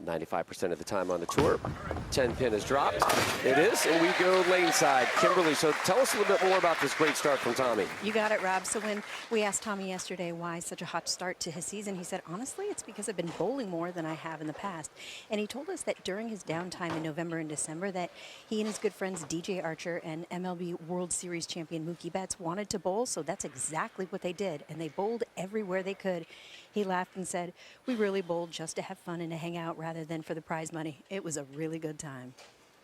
.95% of the time on the tour. 10-pin is dropped. It is, and we go lane side. Kimberly, so tell us a little bit more about this great start from Tommy. You got it, Rob. So when we asked Tommy yesterday why such a hot start to his season, he said, honestly, it's because I've been bowling more than I have in the past. And he told us that during his downtime in November and December that he and his good friends DJ Archer and MLB World Series champion Mookie Betts wanted to bowl, so that's exactly what they did. And they bowled everywhere they could. He laughed and said, we really bowled just to have fun and to hang out rather than for the prize money. It was a really good time.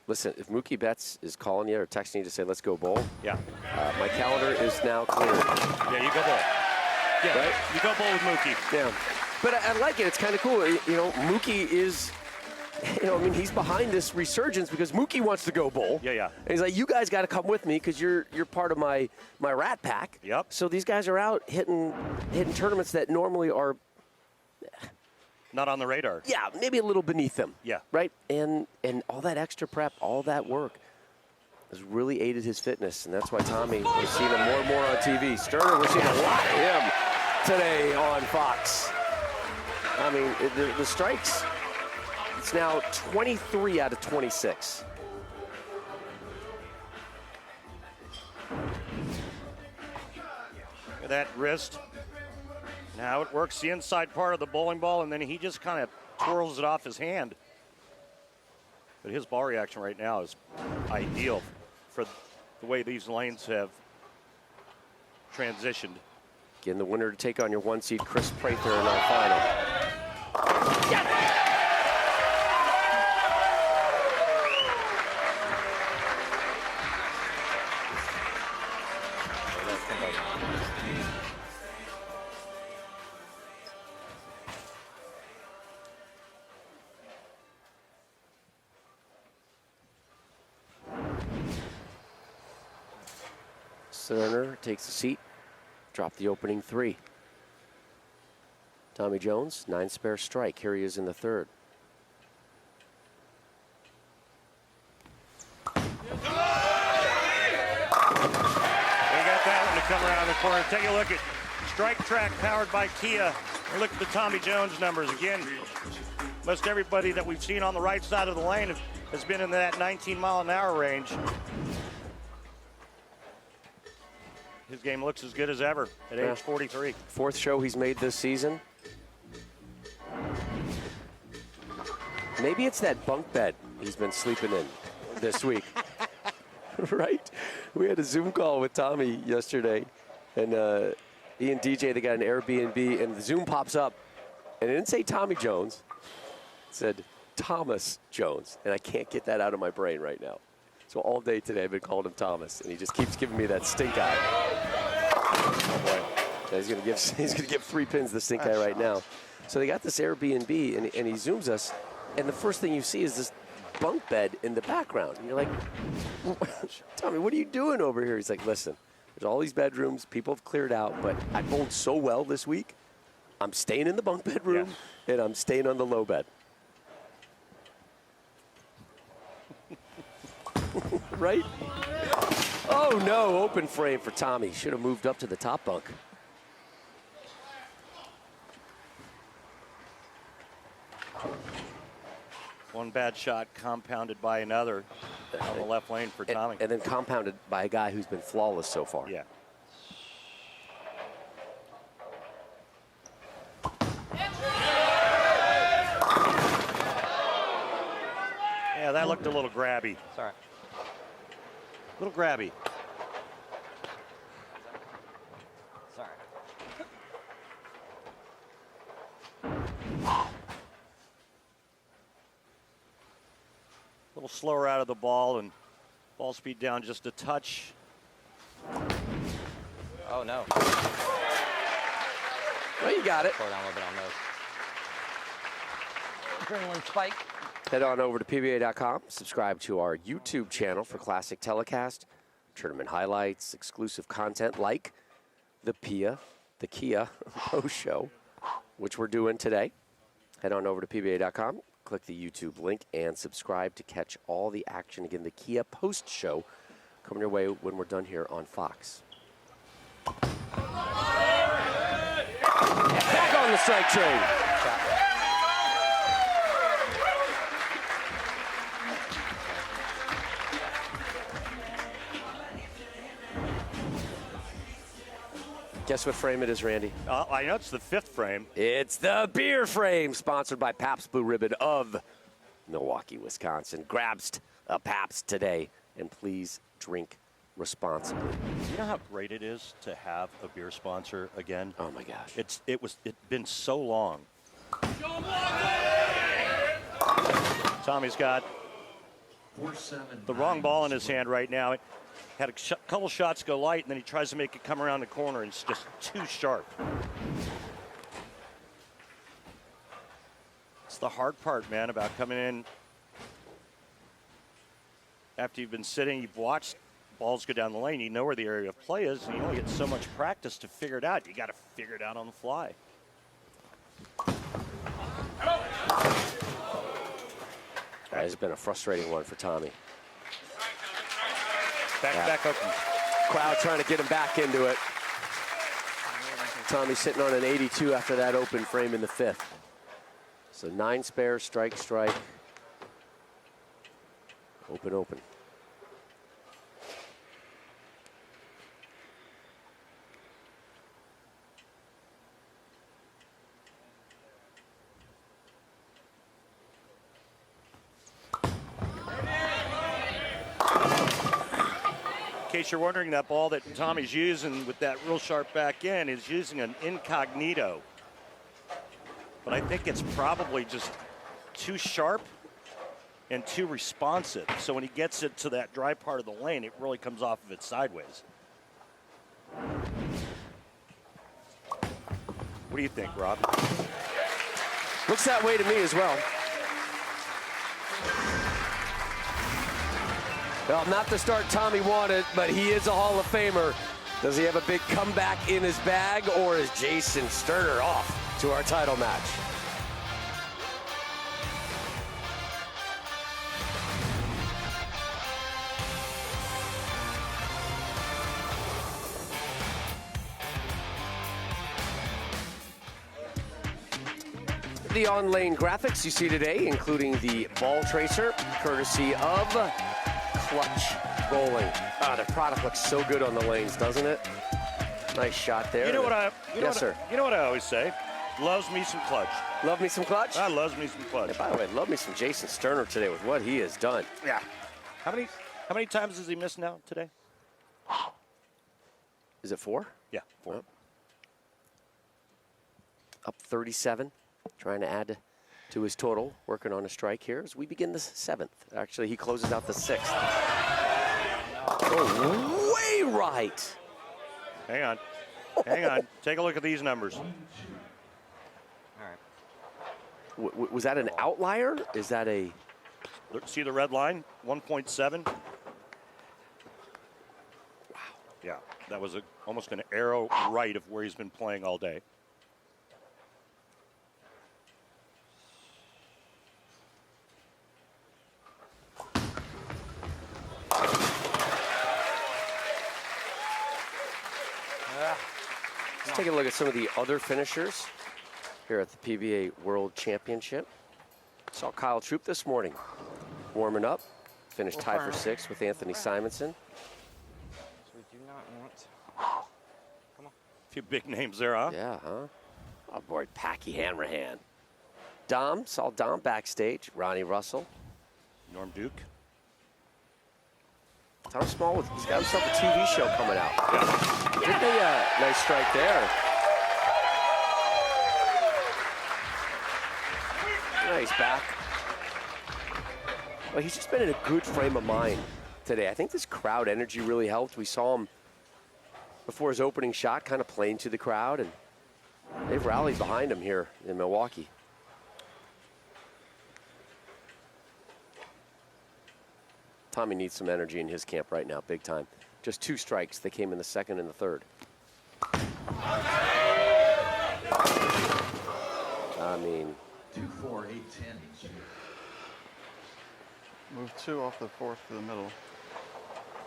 Listen, if Mookie Betts is calling you or texting you to say, let's go bowl, yeah, my calendar is now cleared. Yeah, you go bowl. Yeah, right? You go bowl with Mookie. Yeah, but I like it. It's kind of cool. You know, Mookie is, you know, I mean, he's behind this resurgence because Mookie wants to go bowl. Yeah, yeah. And he's like, you guys got to come with me because you're part of my rat pack. Yep. So these guys are out hitting tournaments that normally are not on the radar. Yeah, maybe a little beneath them. Yeah. Right? And all that extra prep, all that work has really aided his fitness, and that's why Tommy, we're seeing him more and more on TV. Sterner, we're seeing a lot of him today on Fox. I mean, the strikes, it's now 23 out of 26. Look at that wrist. Now it works the inside part of the bowling ball, and then he just kind of twirls it off his hand. But his ball reaction right now is ideal for the way these lanes have transitioned. Again, the winner to take on your 1 seed, Kris Prather, in our final. Yes! Sterner takes the seat, drop the opening 3. Tommy Jones, 9 spare strike. Here he is in the 3rd. They got that one to come around the corner. Take a look at Strike Track powered by Kia. And look at the Tommy Jones numbers. Again, most everybody that we've seen on the right side of the lane has been in that 19-mile-an-hour range. His game looks as good as ever at age 43. 4th show he's made this season. Maybe it's that bunk bed he's been sleeping in this week. Right? We had a Zoom call with Tommy yesterday, and he and DJ, they got an Airbnb, and the Zoom pops up, and it didn't say Tommy Jones. It said Thomas Jones, and I can't get that out of my brain right now. So all day today I've been calling him Thomas, and he just keeps giving me that stink eye. Oh boy. He's gonna give 3 pins the stink eye right now. So they got this Airbnb, and he Zooms us, and the first thing you see is this bunk bed in the background. And you're like, Tommy, what are you doing over here? He's like, listen, there's all these bedrooms, people have cleared out, but I bowled so well this week, I'm staying in the bunk bedroom, and I'm staying on the low bed. Right? Oh no, open frame for Tommy. Should have moved up to the top bunk. One bad shot compounded by another on the left lane for Tommy. And then compounded by a guy who's been flawless so far. Yeah. Yeah, that looked a little grabby. Sorry. A little grabby. Sorry. A little slower out of the ball, and Ball speed down just a touch. Oh, no. Well, you got it. Slow down a little bit on those. Adrenaline spike. Head on over to PBA.com. Subscribe to our YouTube channel for classic telecast, tournament highlights, exclusive content like the Kia post show, which we're doing today. Head on over to PBA.com, click the YouTube link, and subscribe to catch all the action. Again, the Kia post show coming your way when we're done here on Fox. Back on the strike train. Guess what frame it is, Randy? I know it's the 5th frame. It's the beer frame, sponsored by Pabst Blue Ribbon of Milwaukee, Wisconsin. Grab a Pabst today, and please drink responsibly. You know how great it is to have a beer sponsor again? Oh my gosh. It's been so long. Tommy's got the wrong ball in his hand right now. Had a couple shots go light, and then he tries to make it come around the corner, and it's just too sharp. It's the hard part, man, about coming in after you've been sitting, you've watched balls go down the lane, you know where the area of play is, and you only get so much practice to figure it out. You got to figure it out on the fly. That has been a frustrating one for Tommy. Back open. Crowd trying to get him back into it. Tommy sitting on an 82 after that open frame in the 5th. So 9 spares, strike. Open. In case you're wondering, that ball that Tommy's using with that real sharp back end is using an incognito. But I think it's probably just too sharp and too responsive. So when he gets it to that dry part of the lane, it really comes off of it sideways. What do you think, Rob? Looks that way to me as well. Well, not the start Tommy wanted, but he is a Hall of Famer. Does he have a big comeback in his bag, or is Jason Sterner off to our title match? The on-lane graphics you see today, including the ball tracer, courtesy of Clutch Bowling. The product looks so good on the lanes, doesn't it? Nice shot there. You know what I always say? Loves me some Clutch. Love me some Clutch? I loves me some Clutch. And by the way, love me some Jason Sterner today with what he has done. Yeah. How many times has he missed now today? Is it 4? Yeah, 4. Well, up 37, trying to add to his total, working on a strike here as we begin the 7th. Actually, he closes out the 6th. Oh, way right. Hang on. Take a look at these numbers. All right. Was that an outlier? Is that a... See the red line? 1.7. Wow. Yeah, that was almost an arrow right of where he's been playing all day. Let's take a look at some of the other finishers here at the PBA World Championship. Saw Kyle Troop this morning warming up. Finished tied for 6th with Anthony Simonson. So we do not want... Come on. A few big names there, huh? Yeah, huh? Oh, boy, Packy Hanrahan. Saw Dom backstage. Ronnie Russell. Norm Duke. Tom Smallwood, he's got himself a TV show coming out. Yeah. Did they, nice strike there. Nice back. Well, he's just been in a good frame of mind today. I think this crowd energy really helped. We saw him before his opening shot kind of playing to the crowd, and they've rallied behind him here in Milwaukee. Tommy needs some energy in his camp right now, big time. Just 2 strikes. They came in the second and the third. I mean, 2-4, 8-10. Move 2 off the 4th to the middle.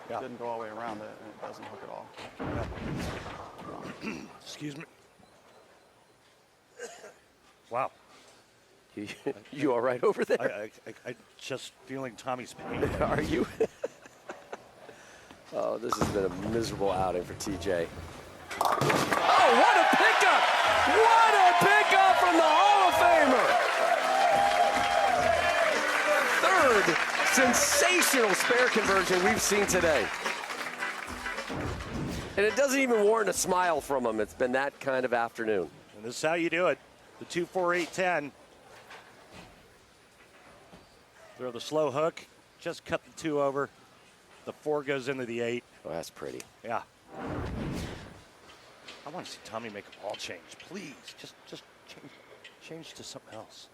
Yeah. Didn't go all the way around it, and it doesn't hook at all. Excuse me. Wow. You all right over there? I just feeling Tommy's pain. Are you? Oh, this has been a miserable outing for TJ. Oh, what a pickup! What a pickup from the Hall of Famer! Third sensational spare conversion we've seen today. And it doesn't even warrant a smile from him. It's been that kind of afternoon. And this is how you do it. The 2-4, 8-10. Throw the slow hook, just cut the 2 over. The 4 goes into the 8. Oh, that's pretty. Yeah. I want to see Tommy make a ball change. Please, just change to something else.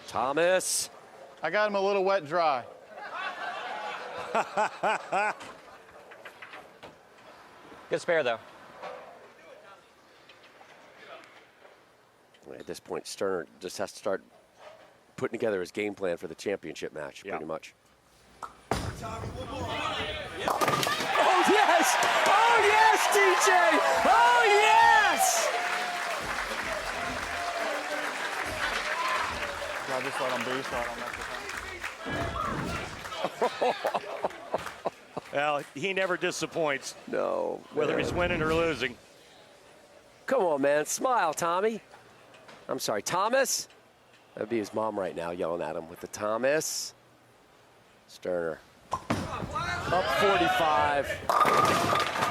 Thomas. I got him a little wet dry. Good spare, though. At this point, Sterner just has to start putting together his game plan for the championship match, pretty much. Oh, yes! Oh, yes, DJ! Oh, yes! I just let him be so I don't mess with him. Well, he never disappoints. No. Whether he's winning or losing. Come on, man. Smile, Tommy. I'm sorry, Thomas? That would be his mom right now yelling at him with the Thomas. Sterner. Up 45.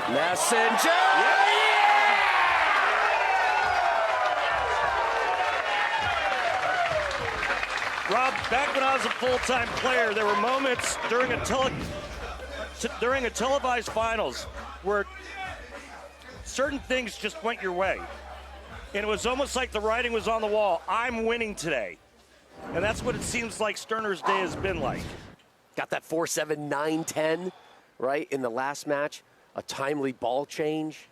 Messenger! Rob, back when I was a full-time player, there were moments during a televised finals where certain things just went your way. And it was almost like the writing was on the wall. I'm winning today. And that's what it seems like Sterner's day has been like. Got that 4-7, 9-10, right, in the last match. A timely ball change.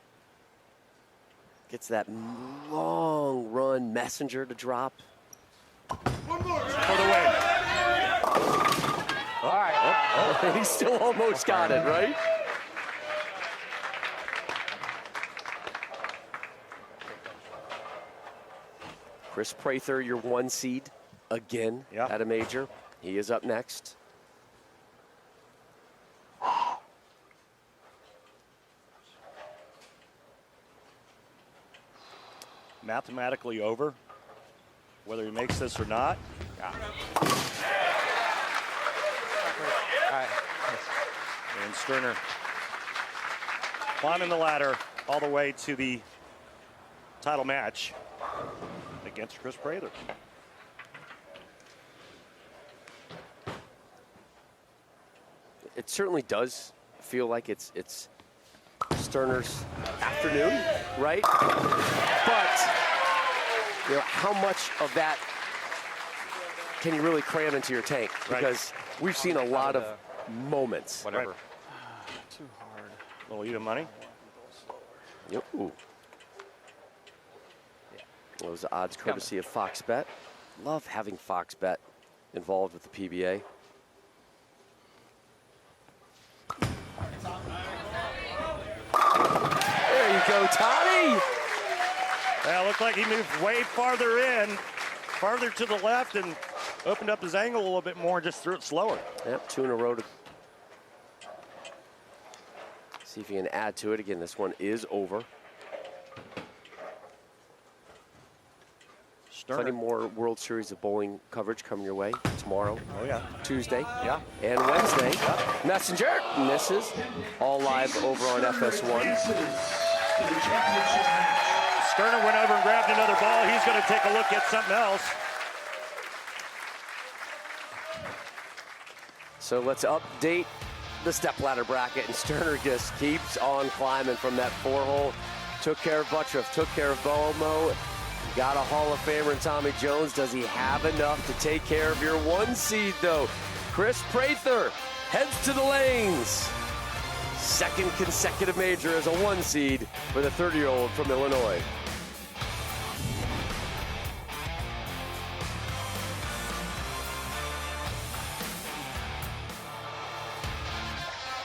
Gets that long run Messenger to drop. For the win. All right. He still almost got it, right? Kris Prather, your 1 seed again at a major. He is up next. Mathematically over, whether he makes this or not. All right. And Sterner climbing the ladder all the way to the title match against Kris Prather. It certainly does feel like it's Sterner's afternoon, right? But you know, how much of that can you really cram into your tank? Because we've seen a lot of moments. Whatever. Right. Too hard. A little even money. Yep. Ooh. Those odds courtesy of Fox Bet. Love having Fox Bet involved with the PBA. There you go, Tommy. Yeah, it looked like he moved way farther in, farther to the left, and opened up his angle a little bit more and just threw it slower. Yep, 2 in a row to see if he can add to it. Again, this one is over. Sterner. Plenty more World Series of Bowling coverage coming your way tomorrow. Oh, yeah. Tuesday. Yeah. And Wednesday. Messenger misses. All live over on FS1. Sterner went over and grabbed another ball. He's going to take a look at something else. So let's update the stepladder bracket, and Sterner just keeps on climbing from that 4-hole. Took care of Butturff, took care of Bomo. Got a Hall of Famer in Tommy Jones. Does he have enough to take care of your 1 seed, though? Kris Prather heads to the lanes. Second consecutive major as a 1 seed for the 30-year-old from Illinois.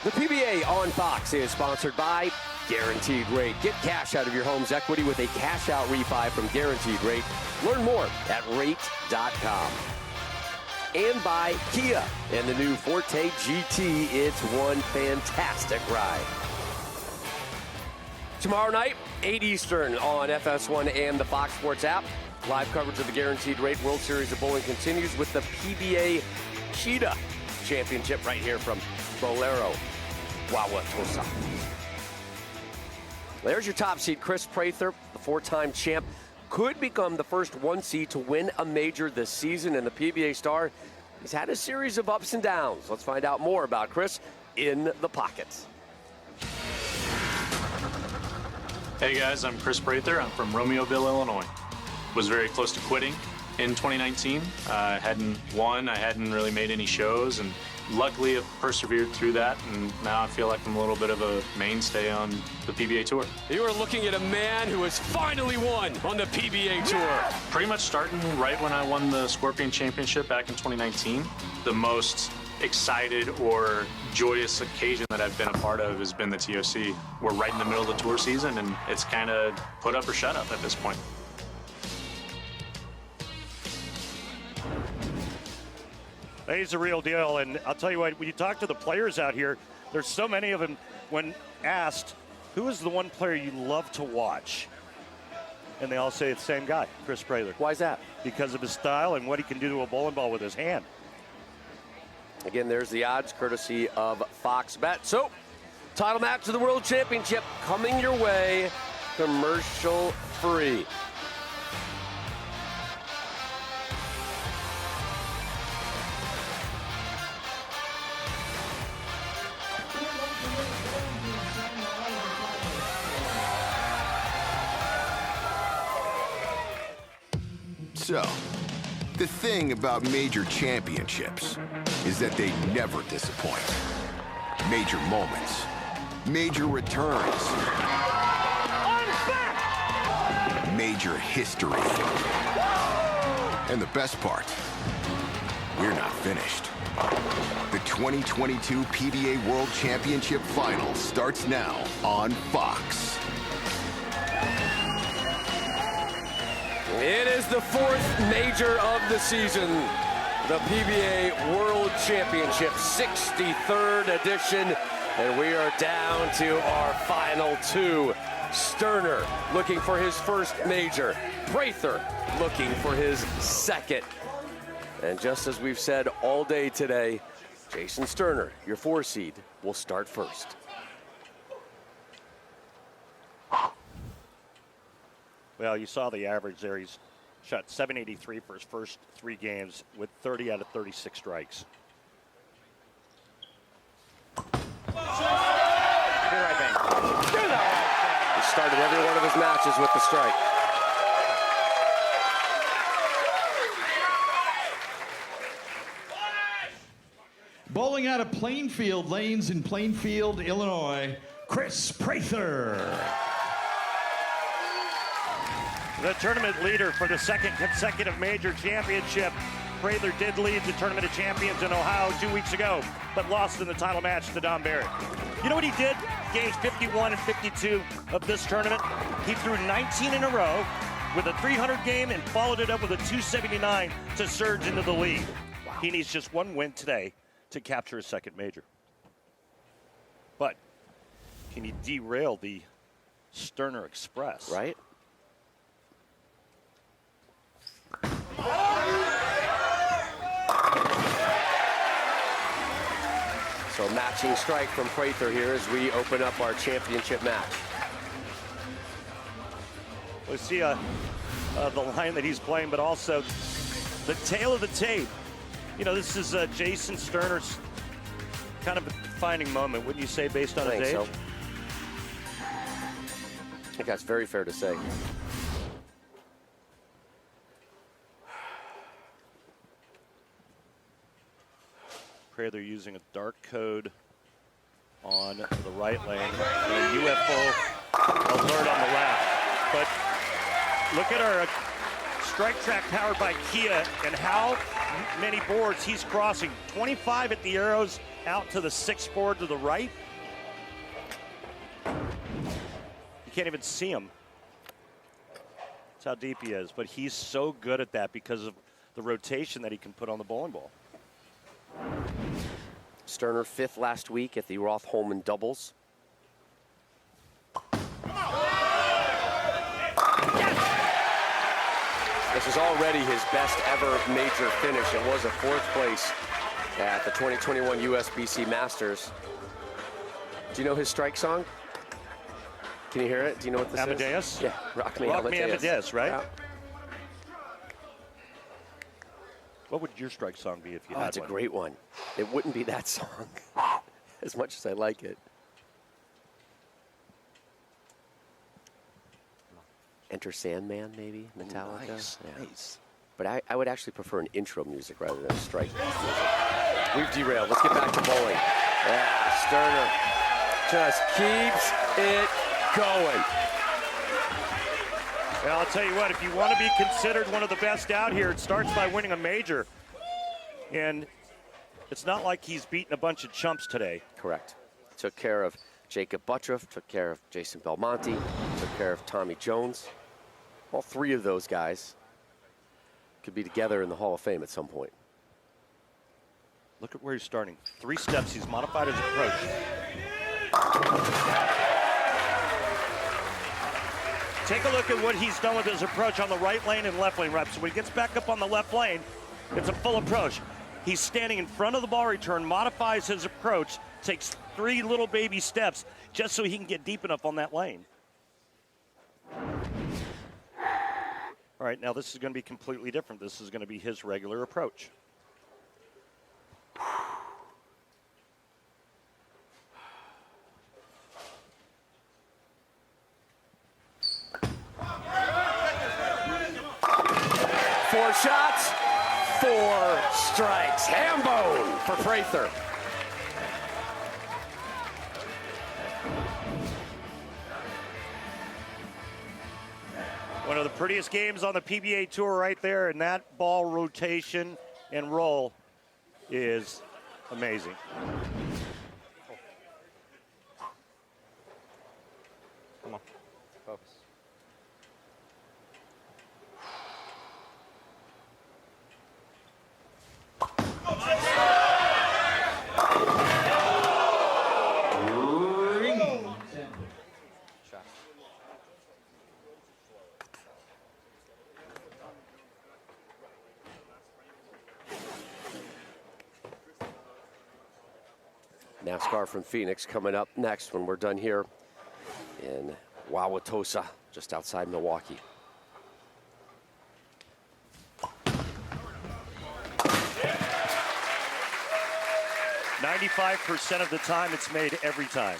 The PBA on Fox is sponsored by Guaranteed Rate. Get cash out of your home's equity with a cash-out refi from Guaranteed Rate. Learn more at rate.com. And by Kia and the new Forte GT. It's one fantastic ride. Tomorrow night, 8 Eastern on FS1 and the Fox Sports app. Live coverage of the Guaranteed Rate World Series of Bowling continues with the PBA Cheetah Championship right here from Bowlero Wauwatosa. There's your top seed, Kris Prather, the 4-time champ, could become the first 1 seed to win a major this season. And the PBA star, he's had a series of ups and downs. Let's find out more about Kris in the pockets. Hey guys, I'm Kris Prather. I'm from Romeoville, Illinois. Was very close to quitting in 2019. I hadn't won, I hadn't really made any shows, and luckily I've persevered through that, and now I feel like I'm a little bit of a mainstay on the PBA Tour. You are looking at a man who has finally won on the PBA Tour. Pretty much starting right when I won the Scorpion Championship back in 2019. The most excited or joyous occasion that I've been a part of has been the TOC. We're right in the middle of the tour season, and it's kind of put up or shut up at this point. He's the real deal, and I'll tell you what, when you talk to the players out here, there's so many of them, when asked, who is the one player you love to watch? And they all say it's the same guy, Kris Prather. Why is that? Because of his style and what he can do to a bowling ball with his hand. Again, there's the odds courtesy of Fox Bet. So, title match of the World Championship coming your way, commercial free. So, the thing about major championships is that they never disappoint. Major moments, major returns, major history. And the best part, we're not finished. The 2022 PBA World Championship Final starts now on Fox. It is the 4th major of the season, the PBA World Championship, 63rd edition, and we are down to our final 2. Sterner looking for his first major, Prather looking for his second. And just as we've said all day today, Jason Sterner, your 4 seed, will start first. Well, you saw the average there. He's shot 783 for his first 3 games with 30 out of 36 strikes. Do the right thing. Do the right thing. He started every one of his matches with the strike. Bowling out of Plainfield Lanes in Plainfield, Illinois, Kris Prather. The tournament leader for the 2nd consecutive major championship. Prather did lead the Tournament of Champions in Ohio 2 weeks ago, but lost in the title match to Don Barrett. You know what he did? Games 51 and 52 of this tournament. He threw 19 in a row with a 300 game and followed it up with a 279 to surge into the lead. Wow. He needs just 1 win today to capture his 2nd major. But can he derail the Sterner Express? Right? So matching strike from Prather here as we open up our championship match. We see the line that he's playing, but also the tail of the tape. You know, this is Jason Sterner's kind of a defining moment, wouldn't you say, based on his age? So. I think that's very fair to say. Prather using a dark code on the right lane, and a UFO alert on the left. But look at our strike track powered by Kia and how many boards he's crossing. 25 at the arrows out to the 6th board to the right. You can't even see him. That's how deep he is. But he's so good at that because of the rotation that he can put on the bowling ball. Sterner 5th last week at the Roth-Holman doubles. This is already his best ever major finish. It was a 4th place at the 2021 USBC Masters. Do you know his strike song? Can you hear it? Do you know what this Amadeus? is? Yeah, Rock Me Amadeus, right? Yeah. What would your strike song be if you had one? That's a great one. It wouldn't be that song, as much as I like it. Enter Sandman, maybe? Metallica? Nice, yeah. nice. But I would actually prefer an intro music rather than a strike music. We've derailed. Let's get back to bowling. Yeah, Sterner just keeps it going. Well, I'll tell you what, if you want to be considered one of the best out here, it starts by winning a major. And it's not like he's beaten a bunch of chumps today. Correct. Took care of Jakob Butturff, took care of Jason Belmonte, took care of Tommy Jones. All 3 of those guys could be together in the Hall of Fame at some point. Look at where he's starting. 3 steps, he's modified his approach. Take a look at what he's done with his approach on the right lane and left lane reps. So when he gets back up on the left lane, it's a full approach. He's standing in front of the ball return, modifies his approach, takes 3 little baby steps just so he can get deep enough on that lane. All right, now this is going to be completely different. This is going to be his regular approach. Four shots, 4 strikes. Hambone for Prather. One of the prettiest games on the PBA Tour right there, and that ball rotation and roll is amazing. Come on, focus. NASCAR from Phoenix coming up next when we're done here in Wauwatosa, just outside Milwaukee. %95 of the time, it's made every time.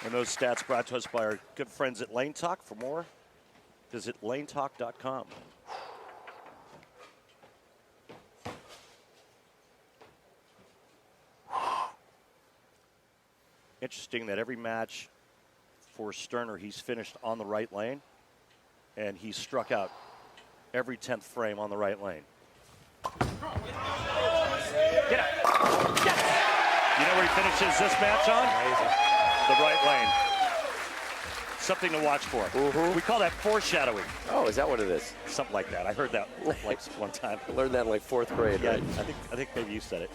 And those stats brought to us by our good friends at Lane Talk. For more, visit lanetalk.com. Interesting that every match for Sterner, he's finished on the right lane, and he struck out every 10th frame on the right lane. Get up. Yes. You know where he finishes this match on? Amazing. The right lane. Something to watch for. We call that foreshadowing. Oh, is that what it is? Something like that. I heard that like one time. I learned that in like 4th grade, Yeah, right? I think maybe you said it.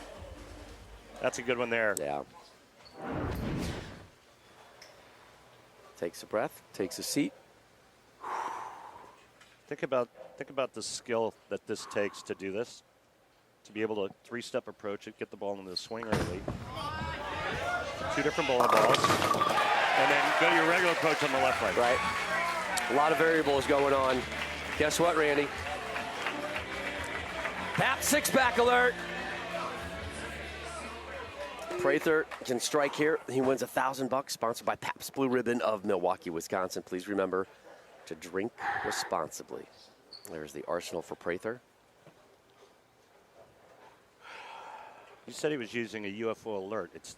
That's a good one there. Yeah. Takes a breath, takes a seat. Think about the skill that this takes to do this. to be able to three-step approach it, get the ball into the swing early. 2 different bowling balls. And then go to your regular approach on the left right. Right. A lot of variables going on. Guess what, Randy? Pabst six-pack alert. Prather can strike here. He wins $1,000, sponsored by Pabst Blue Ribbon of Milwaukee, Wisconsin. Please remember to drink responsibly. There's the arsenal for Prather. You said he was using a UFO alert. It's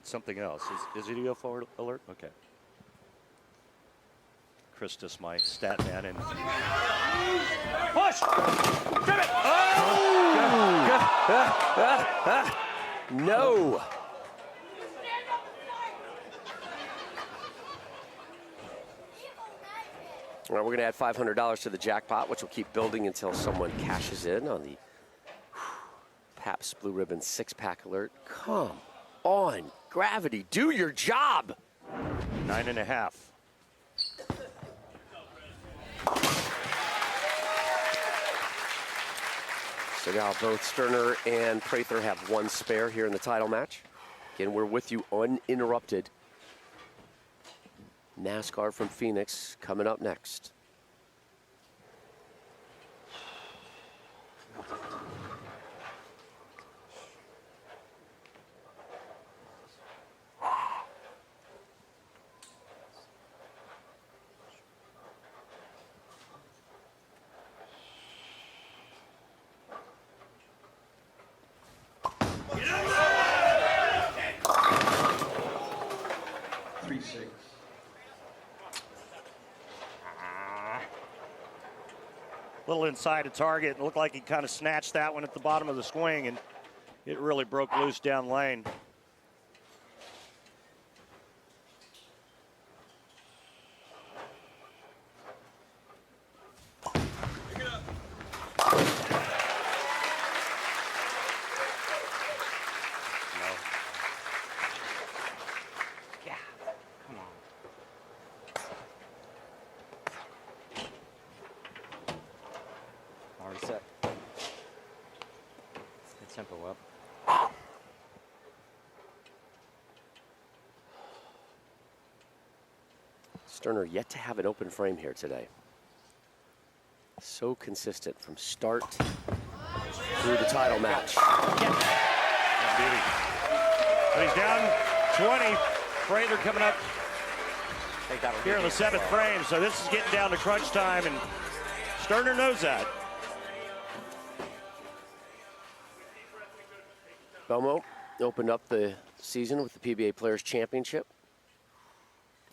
something else. Is it a UFO alert? Okay. Kris, just my stat man, and push! Give it! Oh! No! All right, we're going to add $500 to the jackpot, which will keep building until someone cashes in on the Pabst Blue Ribbon six-pack alert. Come on, Gravity, do your job. 9.5. So now both Sterner and Prather have one spare here in the title match. Again, we're with you uninterrupted. NASCAR from Phoenix coming up next. Little inside a target. It looked like he kind of snatched that one at the bottom of the swing, and it really broke loose down lane. Sterner yet to have an open frame here today. So consistent from start through the title match. Beauty. But he's down 20. Prather coming up here in the 7th frame. So this is getting down to crunch time, and Sterner knows that. Belmo opened up the season with the PBA Players Championship.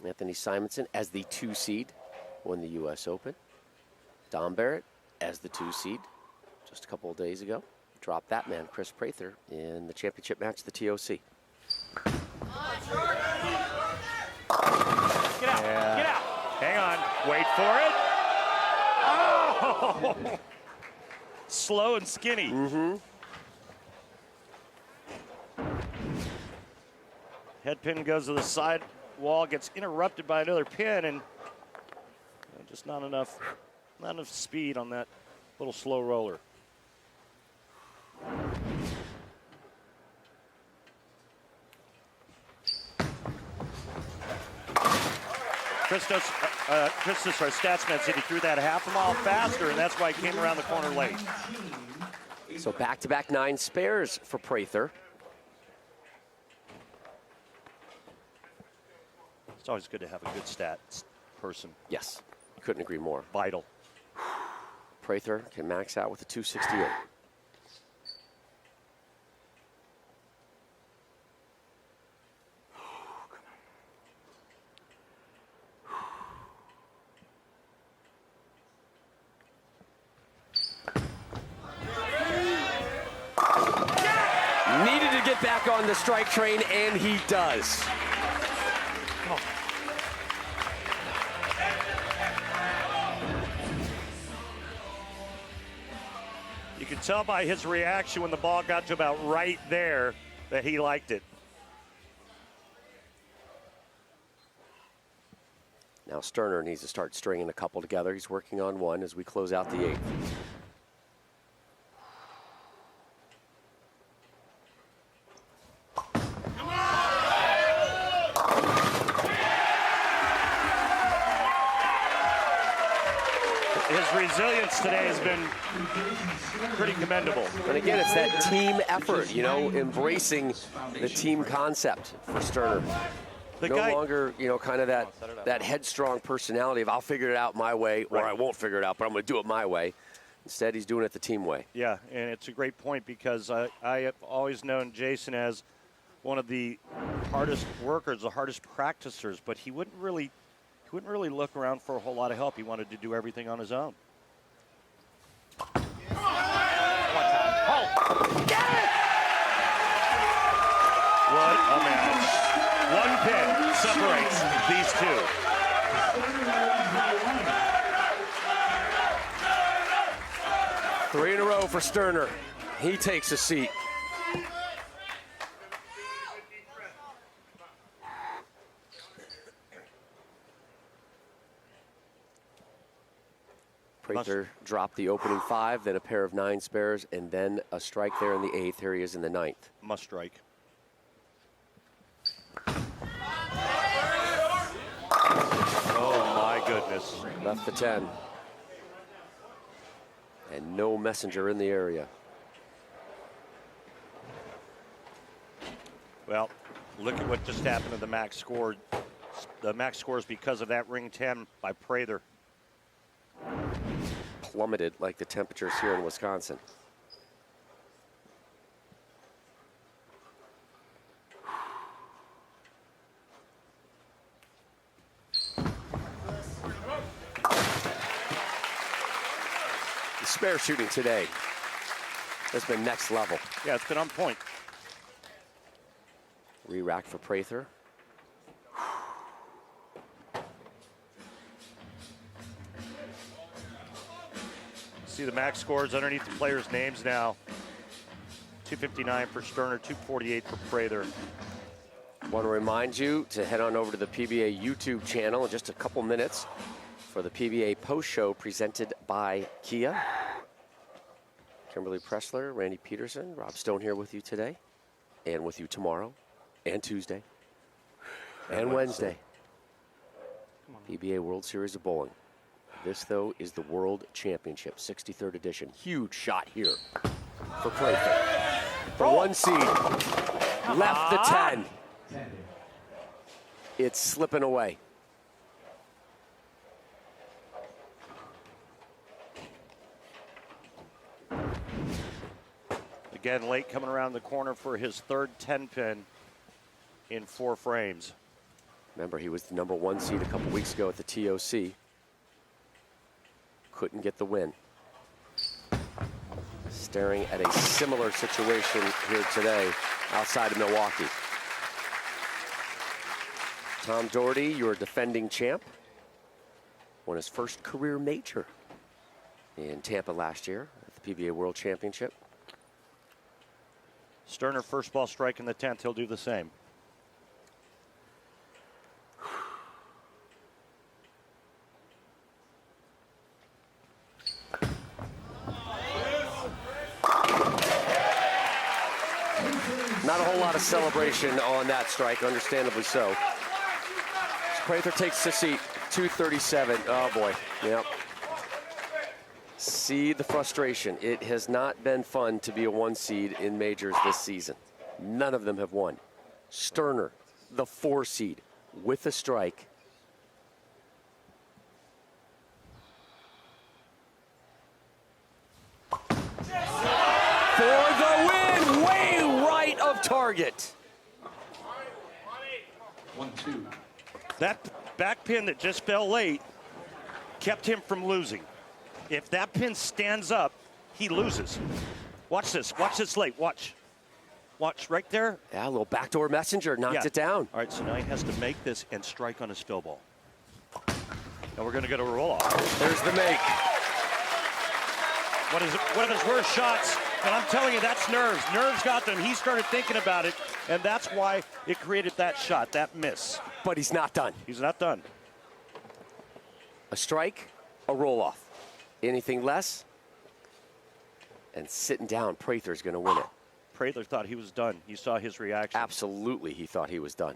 Anthony Simonson as the 2 seed won the U.S. Open. Dom Barrett as the 2 seed just a couple of days ago. Dropped that man, Kris Prather, in the championship match at the TOC. Get out, get out. Hang on, wait for it. Oh! Slow and skinny. Mm-hmm. Head pin goes to the side wall, gets interrupted by another pin, and just not enough speed on that little slow roller. Kris, our statsman said he threw that half a mile faster, and that's why he came around the corner late. So back-to-back 9 spares for Prather. It's always good to have a good stats person. Yes, couldn't agree more. Vital. Prather can max out with a 268. Needed to get back on the strike train, and he does. You can tell by his reaction when the ball got to about right there that he liked it. Now Sterner needs to start stringing a couple together. He's working on one as we close out the 8th. resilience today has been pretty commendable. And again, it's that team effort, you know, embracing the team concept for Sterner. No longer, you know, kind of that headstrong personality of I'll figure it out my way, or I won't figure it out, but I'm going to do it my way. Instead, he's doing it the team way. Yeah, and it's a great point because I have always known Jason as one of the hardest workers, the hardest practicers, but he wouldn't really look around for a whole lot of help. He wanted to do everything on his own. One time. Hold. Get it! What a match. One pin separates these two. Three in a row for Sterner. He takes a seat. Prather dropped the opening 5, then a pair of 9 spares, and then a strike there in the 8th. Here he is in the 9th. Must strike. Oh my goodness. Left the 10. And no messenger in the area. Well, look at what just happened to the max score. The max score is because of that ring 10 by Prather. Plummeted like the temperatures here in Wisconsin. The spare shooting today has been next level. Yeah, it's been on point. Re-rack for Prather. See the max scores underneath the players' names now. 259 for Sterner, 248 for Prather. Want to remind you to head on over to the PBA YouTube channel in just a couple minutes for the PBA post show presented by Kia. Kimberly Pressler, Randy Peterson, Rob Stone here with you today, and with you tomorrow, and Tuesday, and Wednesday. PBA World Series of Bowling. This, though, is the World Championship, 63rd edition. Huge shot here for Prather. The 1 seed left the 10. It's slipping away. Again, late coming around the corner for his third 10-pin in 4 frames. Remember, he was the number 1 seed a couple weeks ago at the TOC. Couldn't get the win. Staring at a similar situation here today outside of Milwaukee. Tom Daugherty, your defending champ, won his first career major in Tampa last year at the PBA World Championship. Sterner first ball strike in the 10th. He'll do the same. Not a whole lot of celebration on that strike, understandably so. Prather takes the seat, 237. Oh boy, yep. See the frustration. It has not been fun to be a 1 seed in majors this season. None of them have won. Sterner, the 4 seed, with a strike. For the win, way right of target. 1-2. That back pin that just fell late kept him from losing. If that pin stands up, he loses. Watch this. Watch this late. Watch. Watch right there. Yeah, a little backdoor messenger knocked it down. All right, so now he has to make this and strike on his fill ball. Now we're going to get a roll-off. There's the make. One of his worst shots, and I'm telling you, that's nerves. Nerves got them. He started thinking about it, and that's why it created that shot, that miss. But he's not done. He's not done. A strike, a roll-off. Anything less, and sitting down, Prather's going to win it. Prather thought he was done. You saw his reaction. Absolutely, he thought he was done.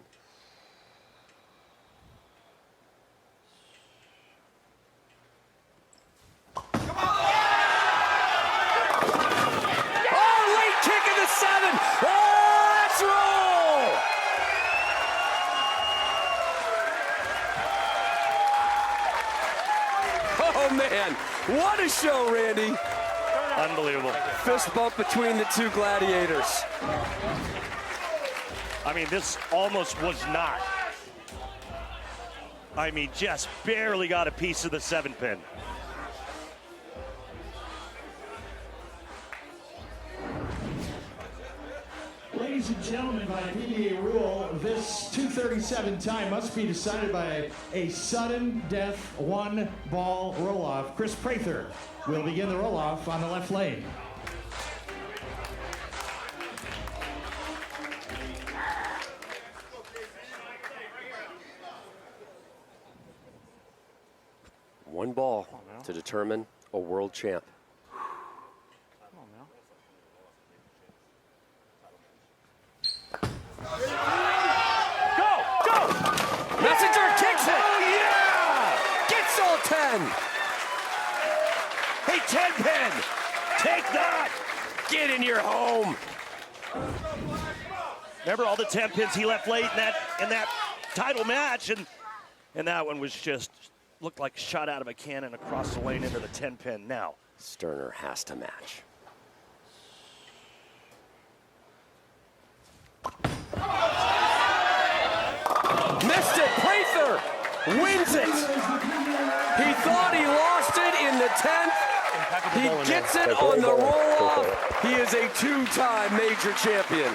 What a show, Randy. Unbelievable. Fist bump between the two gladiators. I mean, this almost was not. I mean, just barely got a piece of the 7-pin. Ladies and gentlemen, by PBA rule, this 2:37 time must be decided by a sudden death one-ball roll-off. Kris Prather will begin the roll-off on the left lane. One ball to determine a world champ. Messenger kicks it! Oh, yeah! Gets all 10! Hey, 10-pin! Take that! Get in your home! Remember all the 10-pins he left late in that title match, and that one was just looked like shot out of a cannon across the lane into the 10-pin. Now Sterner has to match. Missed it. Prather wins it. He thought he lost it in the 10th. He gets it on the roll-off. He is a two-time major champion.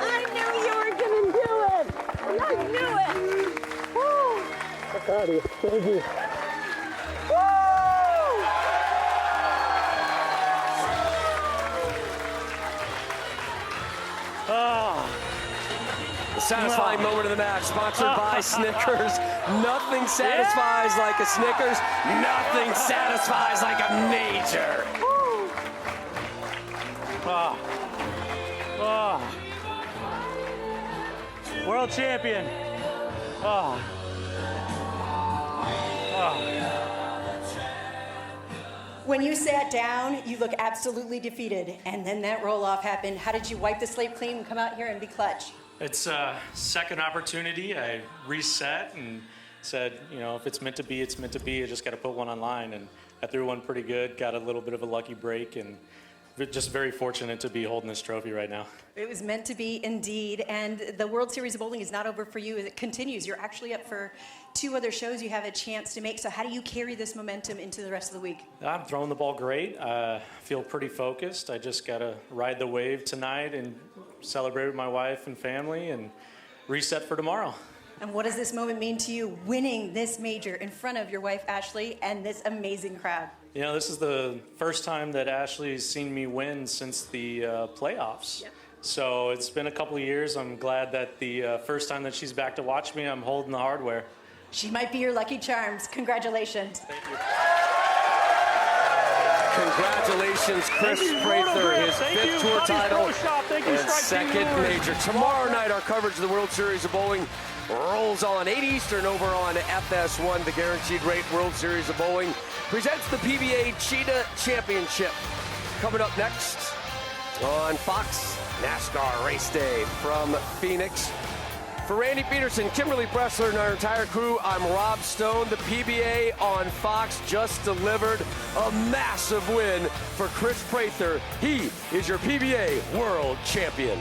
I knew you were going to do it. I knew it. Woo. Thank you. The satisfying moment of the match, sponsored by Snickers. Nothing satisfies like a Snickers. Nothing satisfies like a major. World champion. When you sat down, you look absolutely defeated, and then that roll-off happened. How did you wipe the slate clean and come out here and be clutch? It's a second opportunity. I reset and said, you know, if it's meant to be, it's meant to be. I just got to put one on line, and I threw one pretty good, got a little bit of a lucky break, and just very fortunate to be holding this trophy right now. It was meant to be indeed, and the World Series of Bowling is not over for you. It continues. You're actually up for 2 other shows you have a chance to make, so how do you carry this momentum into the rest of the week? I'm throwing the ball great. Feel pretty focused. I just got to ride the wave tonight and celebrate with my wife and family and reset for tomorrow. And what does this moment mean to you, winning this major in front of your wife, Ashley, and this amazing crowd? You know, this is the first time that Ashley's seen me win since the playoffs. Yep. So it's been a couple of years. I'm glad that the first time that she's back to watch me, I'm holding the hardware. She might be your lucky charms. Congratulations. Thank you. Congratulations, Kris Prather, his 5th tour title and 2nd major. Tomorrow night, our coverage of the World Series of Bowling rolls on 8 Eastern over on FS1. The Guaranteed Rate World Series of Bowling presents the PBA Cheetah Championship. Coming up next on Fox, NASCAR Race Day from Phoenix. For Randy Peterson, Kimberly Pressler, and our entire crew, I'm Rob Stone. The PBA on Fox just delivered a massive win for Kris Prather. He is your PBA World Champion.